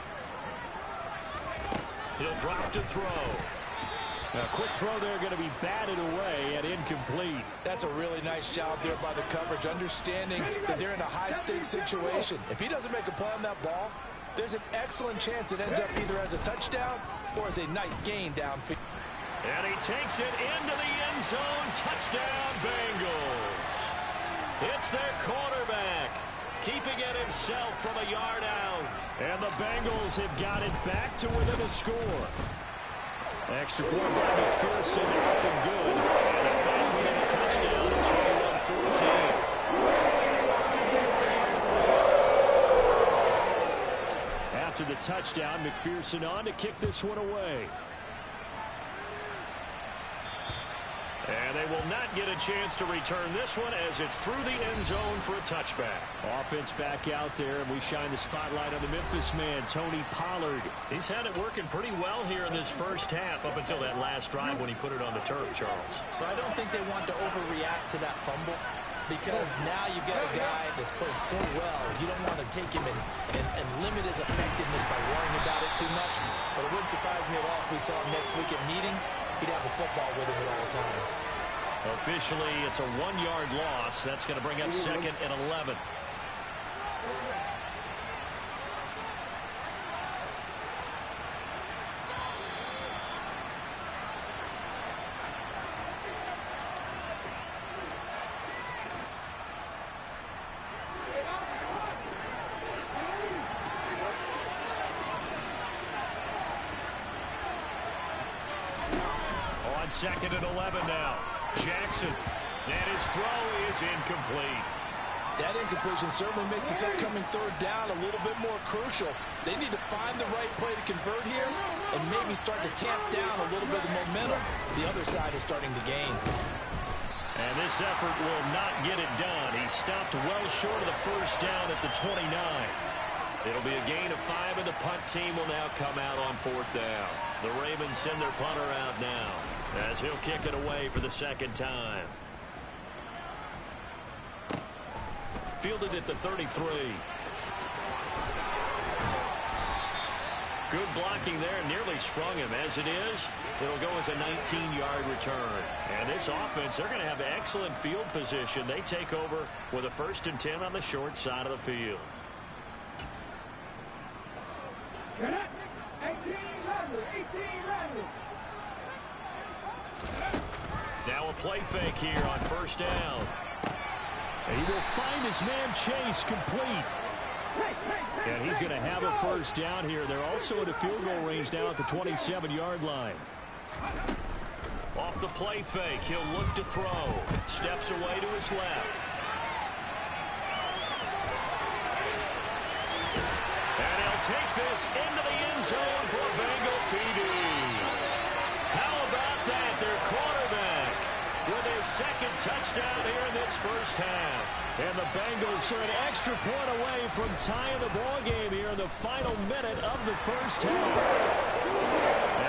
He'll drop to throw. A quick throw there, going to be batted away and incomplete. That's a really nice job there by the coverage, understanding that they're in a high-stakes situation. If he doesn't make a play on that ball, there's an excellent chance it ends up either as a touchdown or as a nice gain downfield. And he takes it into the end zone. Touchdown, Bengals. It's their quarterback, keeping it himself from a yard out. And the Bengals have got it back to within a score. Extra point by McPherson, up and good. And a back with a touchdown, 21-14. After the touchdown, McPherson on to kick this one away. and will not get a chance to return this one as it's through the end zone for a touchback. Offense back out there, and we shine the spotlight on the Memphis man, Tony Pollard. He's had it working pretty well here in this first half up until that last drive when he put it on the turf, Charles. So I don't think they want to overreact to that fumble, because now you've got a guy that's played so well. You don't want to take him and limit his effectiveness by worrying about it too much. But it wouldn't surprise me at all if we saw him next week at meetings. He'd have the football with him at all times. Officially, it's a 1-yard loss. That's going to bring up 2nd and 11. On 2nd and 11 now. Jackson. And his throw is incomplete. That incompletion certainly makes this upcoming third down a little bit more crucial. They need to find the right play to convert here and maybe start to tamp down a little bit of momentum. The other side is starting to gain. And this effort will not get it done. He stopped well short of the first down at the 29. It'll be a gain of 5, and the punt team will now come out on 4th down. The Ravens send their punter out now as he'll kick it away for the second time. Fielded at the 33. Good blocking there, nearly sprung him. As it is, it'll go as a 19-yard return. And this offense, they're going to have excellent field position. They take over with a 1st and 10 on the short side of the field. Now a play fake here on 1st down. He will find his man Chase complete. And he's going to have a 1st down here. They're also at a field goal range now at the 27-yard line. Off the play fake, he'll look to throw. Steps away to his left. And he'll take this into the end zone for a Bengal TD. How about that? Their quarterback with his 2nd touchdown here in this first half. And the Bengals are an extra point away from tying the ball game here in the final minute of the first half.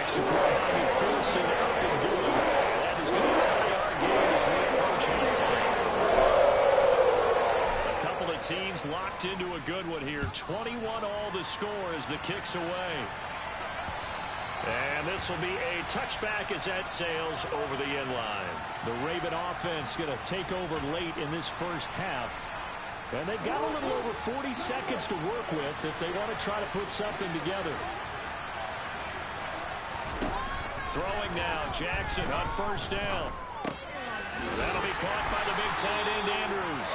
Extra point by McPherson, up and good. That is going to tie our game as we approach halftime. A couple of teams locked into a good one here. 21 all the score as the kick's away. And this will be a touchback as that sails over the end line. The Raven offense going to take over late in this first half. And they've got a little over 40 seconds to work with if they want to try to put something together. Throwing now, Jackson on 1st down. That'll be caught by the big tight end, Andrews.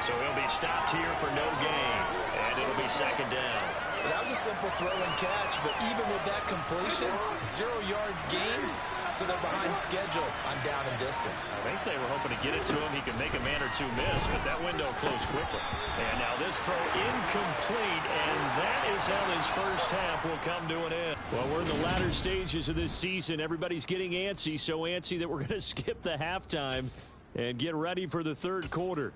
So he'll be stopped here for no gain. And it'll be 2nd down. That was a simple throw and catch, but even with that completion, 0 yards gained, so they're behind schedule on down and distance. I think they were hoping to get it to him. He could make a man or two miss, but that window closed quickly. And now this throw incomplete, and that is how this first half will come to an end. Well, we're in the latter stages of this season. Everybody's getting antsy, so antsy that we're going to skip the halftime and get ready for the 3rd quarter.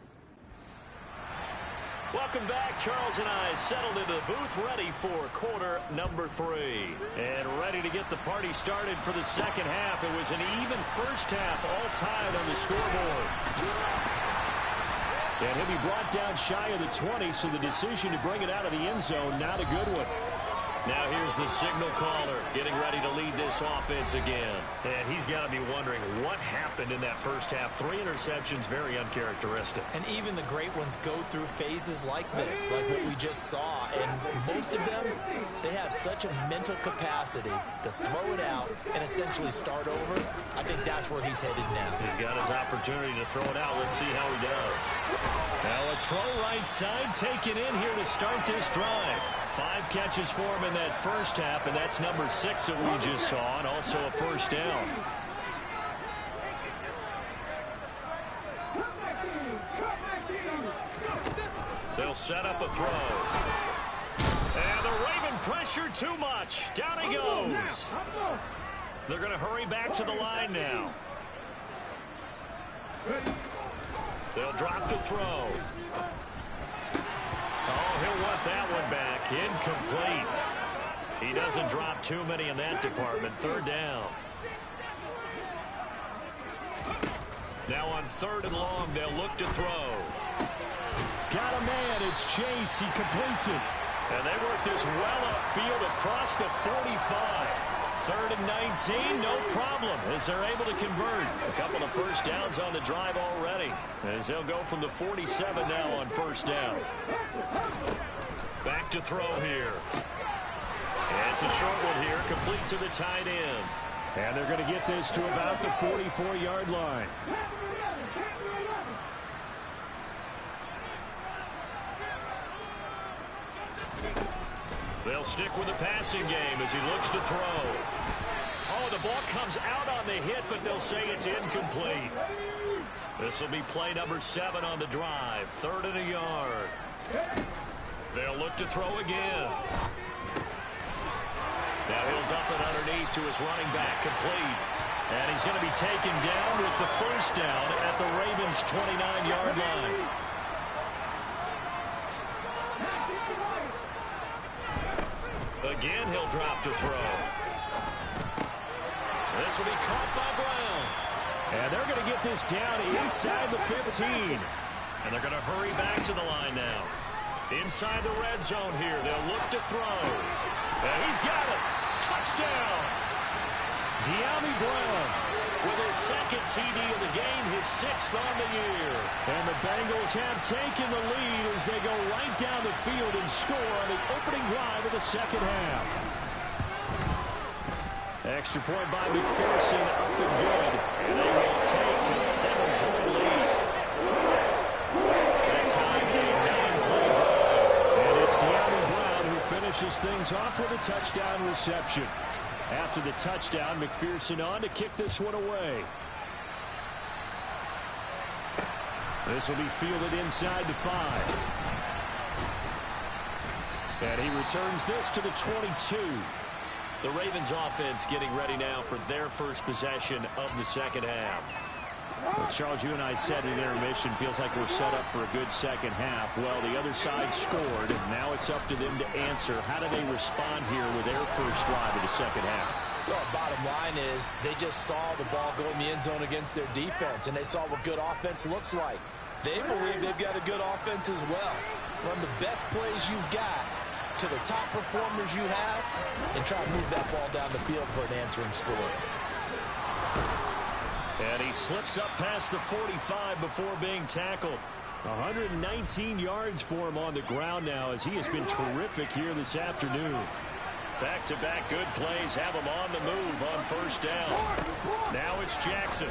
Welcome back. Charles and I settled into the booth ready for quarter number 3. And ready to get the party started for the second half. It was an even first half, all tied on the scoreboard. And he'll be brought down shy of the 20, so the decision to bring it out of the end zone, not a good one. Now here's the signal caller getting ready to lead this offense again. And he's got to be wondering what happened in that first half. 3 interceptions, very uncharacteristic. And even the great ones go through phases like this, like what we just saw. And most of them, they have such a mental capacity to throw it out and essentially start over. I think that's where he's headed now. He's got his opportunity to throw it out. Let's see how he does. Now a throw right side taken in here to start this drive. 5 catches for him in that first half, and that's number 6 that we just saw, and also a 1st down. They'll set up a throw. And the Raven pressure too much. Down he goes. They're going to hurry back to the line now. They'll drop to throw. Oh, he'll want that one back. Incomplete. He doesn't drop too many in that department. Third down. Now on 3rd and long, they'll look to throw. Got a man. It's Chase. He completes it. And they work this well upfield across the 45. 3rd and 19, no problem, as they're able to convert. A couple of first downs on the drive already, as they'll go from the 47 now on 1st down. Back to throw here. And it's a short one here, complete to the tight end. And they're going to get this to about the 44-yard line. They'll stick with the passing game as he looks to throw. Oh, the ball comes out on the hit, but they'll say it's incomplete. This will be play number 7 on the drive. 3rd and a yard. They'll look to throw again. Now he'll dump it underneath to his running back, complete. And he's going to be taken down with the 1st down at the Ravens' 29-yard line. Again, he'll drop to throw. This will be caught by Brown. And they're going to get this down inside the 15. And they're going to hurry back to the line now. Inside the red zone here, they'll look to throw. And he's got it. Touchdown. Dyami Brown with his 2nd TD of the game, his 6th on the year. And the Bengals have taken the lead as they go right down the field and score on the opening drive of the 2nd half. Extra point by McPherson, up and good. And they will take a 7-point lead. That time, a 9-play drive. And it's Dyami Brown who finishes things off with a touchdown reception. After the touchdown, McPherson on to kick this one away. This will be fielded inside the 5. And he returns this to the 22. The Ravens offense getting ready now for their first possession of the 2nd half. Well, Charles, you and I said in intermission, feels like we're set up for a good 2nd half. Well, the other side scored, and now it's up to them to answer. How do they respond here with their first drive of the 2nd half? Well, bottom line is they just saw the ball go in the end zone against their defense, and they saw what good offense looks like. They believe they've got a good offense as well. Run the best plays you've got to the top performers you have, and try to move that ball down the field for an answering score. And he slips up past the 45 before being tackled. 119 yards for him on the ground now, as he has been terrific here this afternoon. Back-to-back good plays have him on the move on 1st down. Now it's Jackson.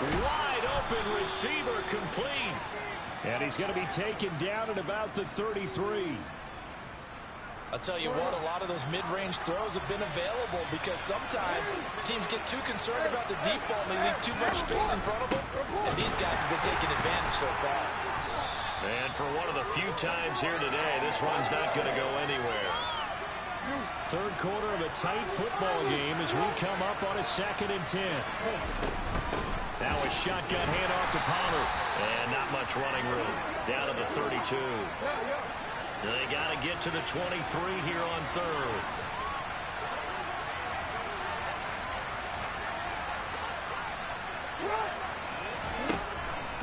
Wide open receiver, complete. And he's going to be taken down at about the 33. I'll tell you what, a lot of those mid-range throws have been available because sometimes teams get too concerned about the deep ball and they leave too much space in front of them. And these guys have been taking advantage so far. And for one of the few times here today, this one's not going to go anywhere. 3rd quarter of a tight football game as we come up on a 2nd and 10. Now a shotgun handoff to Pollard. And not much running room. Down to the 32. They got to get to the 23 here on 3rd.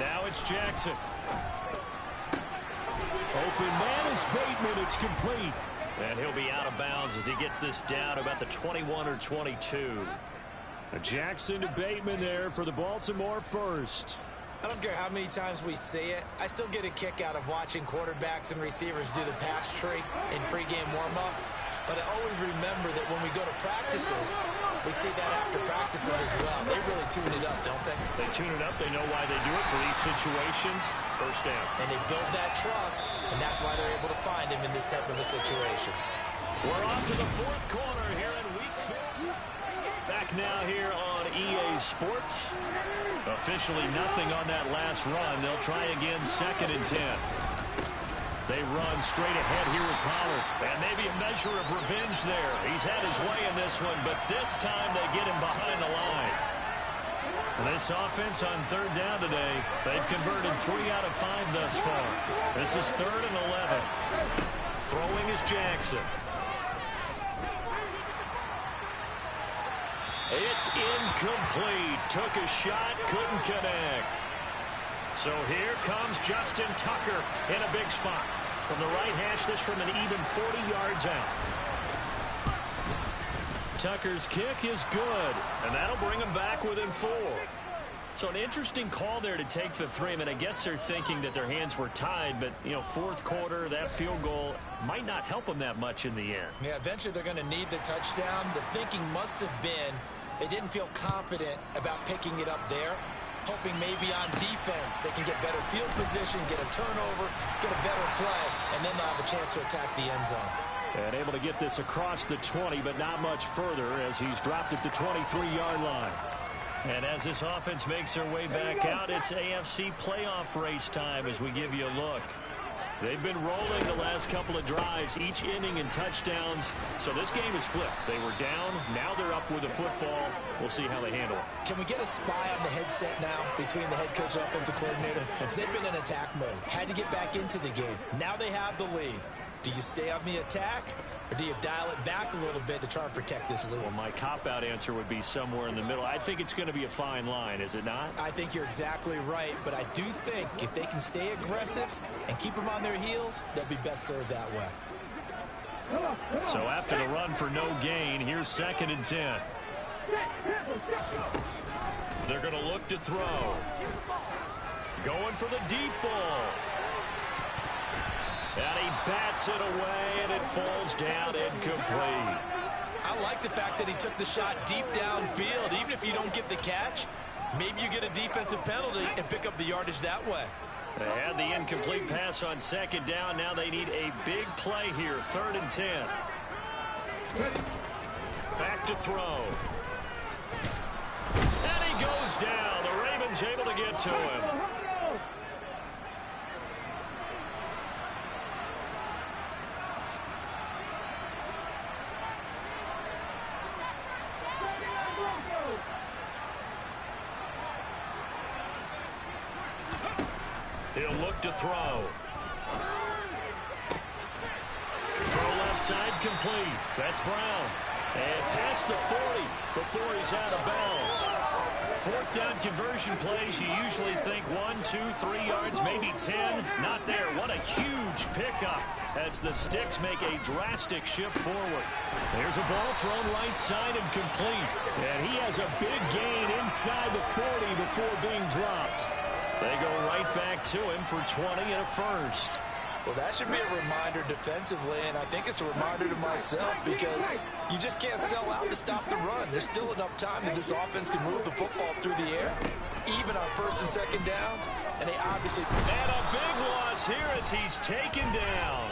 Now it's Jackson. Open man is Bateman. It's complete. And he'll be out of bounds as he gets this down about the 21 or 22. Jackson to Bateman there for the Baltimore first. I don't care how many times we see it. I still get a kick out of watching quarterbacks and receivers do the pass tree in pregame warm-up. But I always remember that when we go to practices, we see that after practices as well. They really tune it up, don't they? They tune it up. They know why they do it for these situations. 1st down. And they build that trust, and that's why they're able to find him in this type of a situation. We're off to the 4th quarter here in Week 4. Back now here on EA Sports. Officially nothing on that last run. They'll try again 2nd and 10. They run straight ahead here with Pollard. And maybe a measure of revenge there. He's had his way in this one, but this time they get him behind the line. This offense on third down today, they've converted 3 out of 5 thus far. This is 3rd and 11. Throwing is Jackson. It's incomplete. Took a shot, couldn't connect. So here comes Justin Tucker in a big spot. From the right hash, this from an even 40 yards out. Tucker's kick is good, and that'll bring him back within 4. So an interesting call there to take the 3. I mean, I guess they're thinking that their hands were tied, but, you know, 4th quarter, that field goal might not help them that much in the end. Yeah, eventually they're going to need the touchdown. The thinking must have been they didn't feel confident about picking it up there, hoping maybe on defense they can get better field position, get a turnover, get a better play, and then they'll have a chance to attack the end zone. And able to get this across the 20, but not much further as he's dropped at the 23-yard line. And as this offense makes their way back out, it's AFC playoff race time as we give you a look. They've been rolling the last couple of drives, each inning in touchdowns. So this game is flipped. They were down. Now they're up with the football. We'll see how they handle it. Can we get a spy on the headset now between the head coach and offensive coordinator? Because they've been in attack mode. Had to get back into the game. Now they have the lead. Do you stay on the attack, or do you dial it back a little bit to try and protect this lead? Well, my cop-out answer would be somewhere in the middle. I think it's going to be a fine line, is it not? I think you're exactly right, but I do think if they can stay aggressive and keep them on their heels, they'll be best served that way. So after the run for no gain, here's 2nd and 10. They're going to look to throw. Going for the deep ball. And he bats it away, and it falls down incomplete. I like the fact that he took the shot deep downfield. Even if you don't get the catch, maybe you get a defensive penalty and pick up the yardage that way. They had the incomplete pass on 2nd down. Now they need a big play here, 3rd and 10. Back to throw. And he goes down. The Ravens able to get to him. He'll look to throw. Throw left side complete. That's Brown. And past the 40 before he's out of bounds. 4th down conversion plays, you usually think 1, 2, 3 yards, maybe 10. Not there. What a huge pickup as the Sticks make a drastic shift forward. There's a ball thrown right side and complete. And he has a big gain inside the 40 before being dropped. They go right back to him for 20 and a first. Well, that should be a reminder defensively, and I think it's a reminder to myself because you just can't sell out to stop the run. There's still enough time that this offense can move the football through the air, even on 1st and 2nd downs, and they obviously... And a big loss here as he's taken down.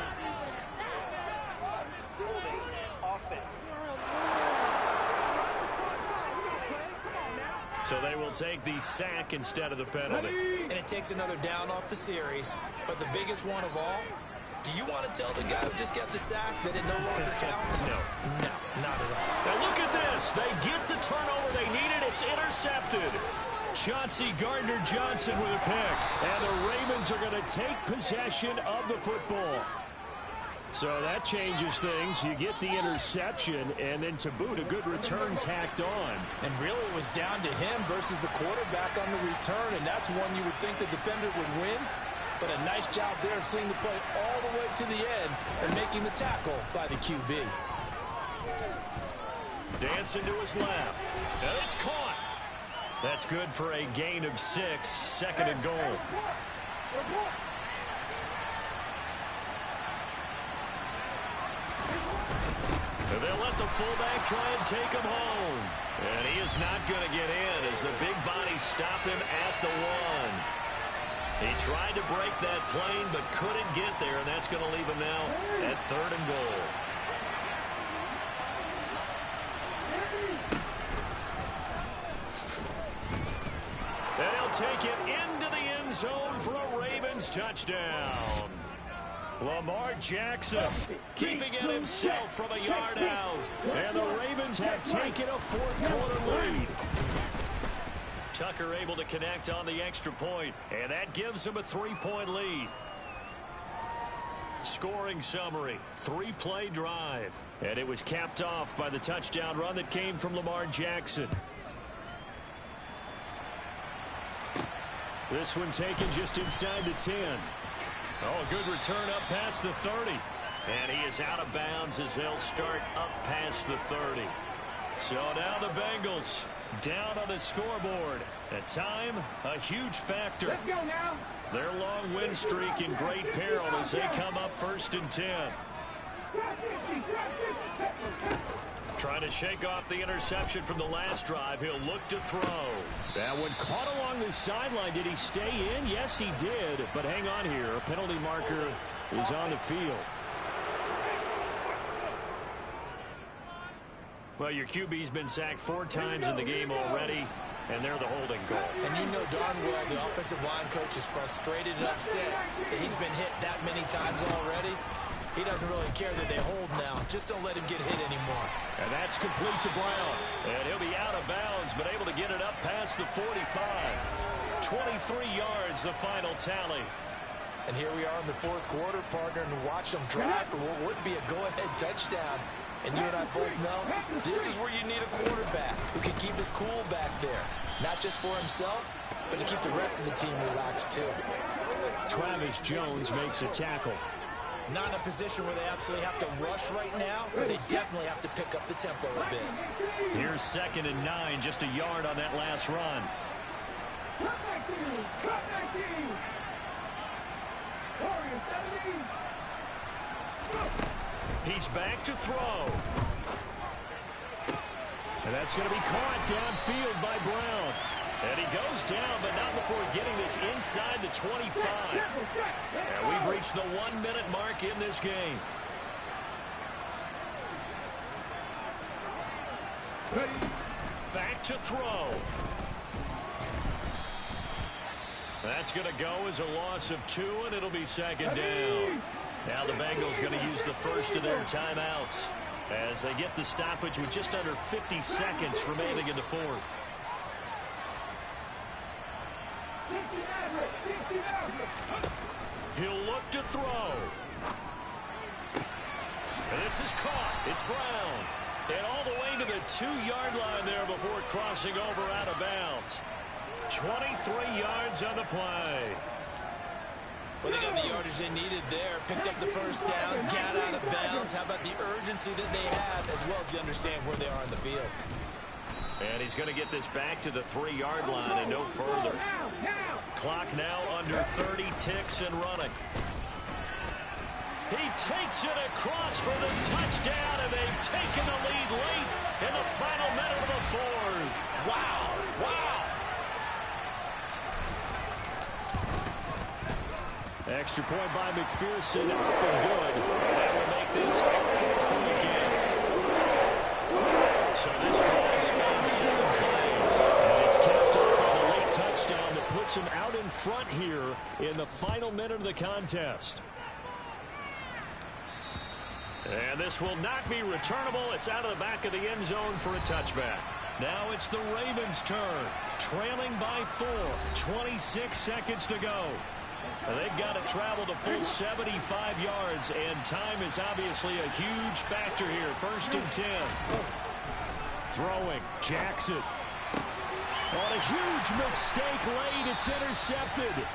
So they will take the sack instead of the penalty. And it takes another down off the series. But the biggest one of all, do you want to tell the guy who just got the sack that it no longer counts? No. No, not at all. Now look at this. They get the turnover they needed. It's intercepted. Chauncey Gardner-Johnson with a pick. And the Ravens are going to take possession of the football. So that changes things. You get the interception, and then to boot, a good return tacked on. And really it was down to him versus the quarterback on the return, and that's one you would think the defender would win. But a nice job there of seeing the play all the way to the end and making the tackle by the QB. Dancing to his left. And it's caught. That's good for a gain of 6, 2nd and goal. And they'll let the fullback try and take him home. And he is not going to get in as the big bodies stop him at the 1. He tried to break that plane but couldn't get there, and that's going to leave him now at 3rd and goal. And he'll take it into the end zone for a Ravens touchdown. Lamar Jackson keeping it himself from a yard out. And the Ravens have taken a 4th quarter lead. Tucker able to connect on the extra point, and that gives him a 3-point lead. Scoring summary, 3-play drive. And it was capped off by the touchdown run that came from Lamar Jackson. This one taken just inside the 10. Oh, good return up past the 30. And he is out of bounds as they'll start up past the 30. So now the Bengals down on the scoreboard. At time, a huge factor. Let's go now. Their long win streak in great peril as they come up 1st and 10. Trying to shake off the interception from the last drive. He'll look to throw. That one caught along the sideline. Did he stay in? Yes, he did. But hang on here. A penalty marker is on the field. Well, your QB's been sacked 4 times in the game already, and they're the holding call. And you know darn well the offensive line coach is frustrated and upset that he's been hit that many times already. He doesn't really care that they hold now. Just don't let him get hit anymore. And that's complete to Brown. And he'll be out of bounds, but able to get it up past the 45. 23 yards, the final tally. And here we are in the 4th quarter, partner, and watch them drive for what would be a go-ahead touchdown. And you and I both know this is where you need a quarterback who can keep his cool back there. Not just for himself, but to keep the rest of the team relaxed too. Travis Jones makes a tackle. Not in a position where they absolutely have to rush right now, but they definitely have to pick up the tempo a bit. Here's 2nd and 9, just a yard on that last run. He's back to throw. And that's going to be caught downfield by Brown. And he goes down, but not before getting this inside the 25. And we've reached the 1-minute mark in this game. Back to throw. That's going to go as a loss of 2, and it'll be 2nd down. Now the Bengals going to use the first of their timeouts as they get the stoppage with just under 50 seconds remaining in the 4th. He'll look to throw. And this is caught. It's Brown. And all the way to the 2-yard line there before crossing over out of bounds. 23 yards on the play. Well, they got the yardage they needed there. Picked up the first down, got out of bounds. How about the urgency that they have, as well as they understand where they are in the field. And he's going to get this back to the 3-yard line and no further. Clock now under 30 ticks and running. He takes it across for the touchdown, and they've taken the lead late in the final minute of the 4th. Wow, wow. Extra point by McPherson, up and good. That will make this a 4-point game. So this drive spans 7 plays. And it's capped off by the late touchdown that puts him out in front here in the final minute of the contest. And this will not be returnable. It's out of the back of the end zone for a touchback. Now it's the Ravens' turn. Trailing by 4. 26 seconds to go. They've got to travel the full 75 yards, and time is obviously a huge factor here. 1st and 10. Throwing, Jackson. On a huge mistake late, it's intercepted.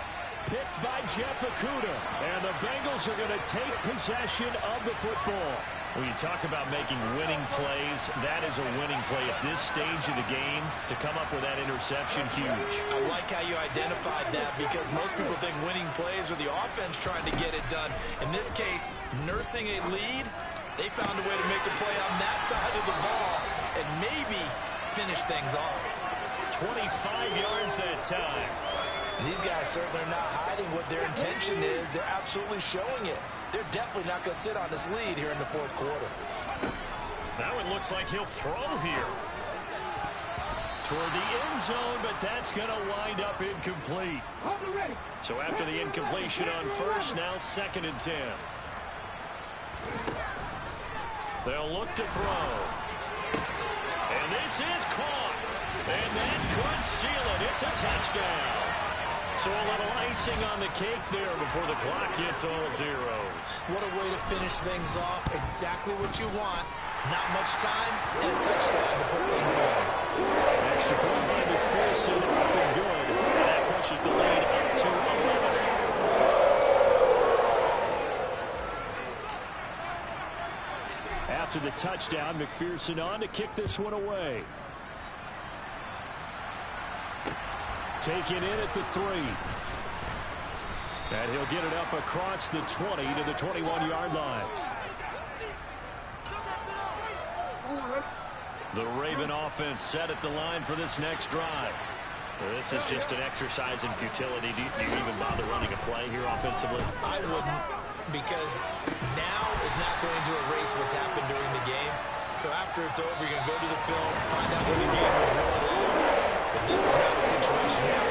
Picked by Jeff Okudah. And the Bengals are going to take possession of the football. When you talk about making winning plays, that is a winning play at this stage of the game. To come up with that interception, huge. I like how you identified that, because most people think winning plays are the offense trying to get it done. In this case, nursing a lead, they found a way to make a play on that side of the ball and maybe finish things off. 25 yards that time. And these guys certainly are not hiding what their intention is. They're absolutely showing it. They're definitely not going to sit on this lead here in the 4th quarter. Now it looks like he'll throw here. Toward the end zone, but that's going to wind up incomplete. So after the incompletion on 1st, now 2nd and 10. They'll look to throw. And this is caught. And that could seal it. It's a touchdown. So a little icing on the cake there before the clock gets all zeros. What a way to finish things off. Exactly what you want. Not much time and a touchdown to put things away. Extra point by McPherson, up and good. And that pushes the lead up to 11. After the touchdown, McPherson on to kick this one away. Taken in at the 3. And he'll get it up across the 20 to the 21-yard line. The Raven offense set at the line for this next drive. This is just an exercise in futility. Do you even bother running a play here offensively? I wouldn't, because now is not going to erase what's happened during the game. So after it's over, you're going to go to the film, find out where the game was really lost. But this is not a situation now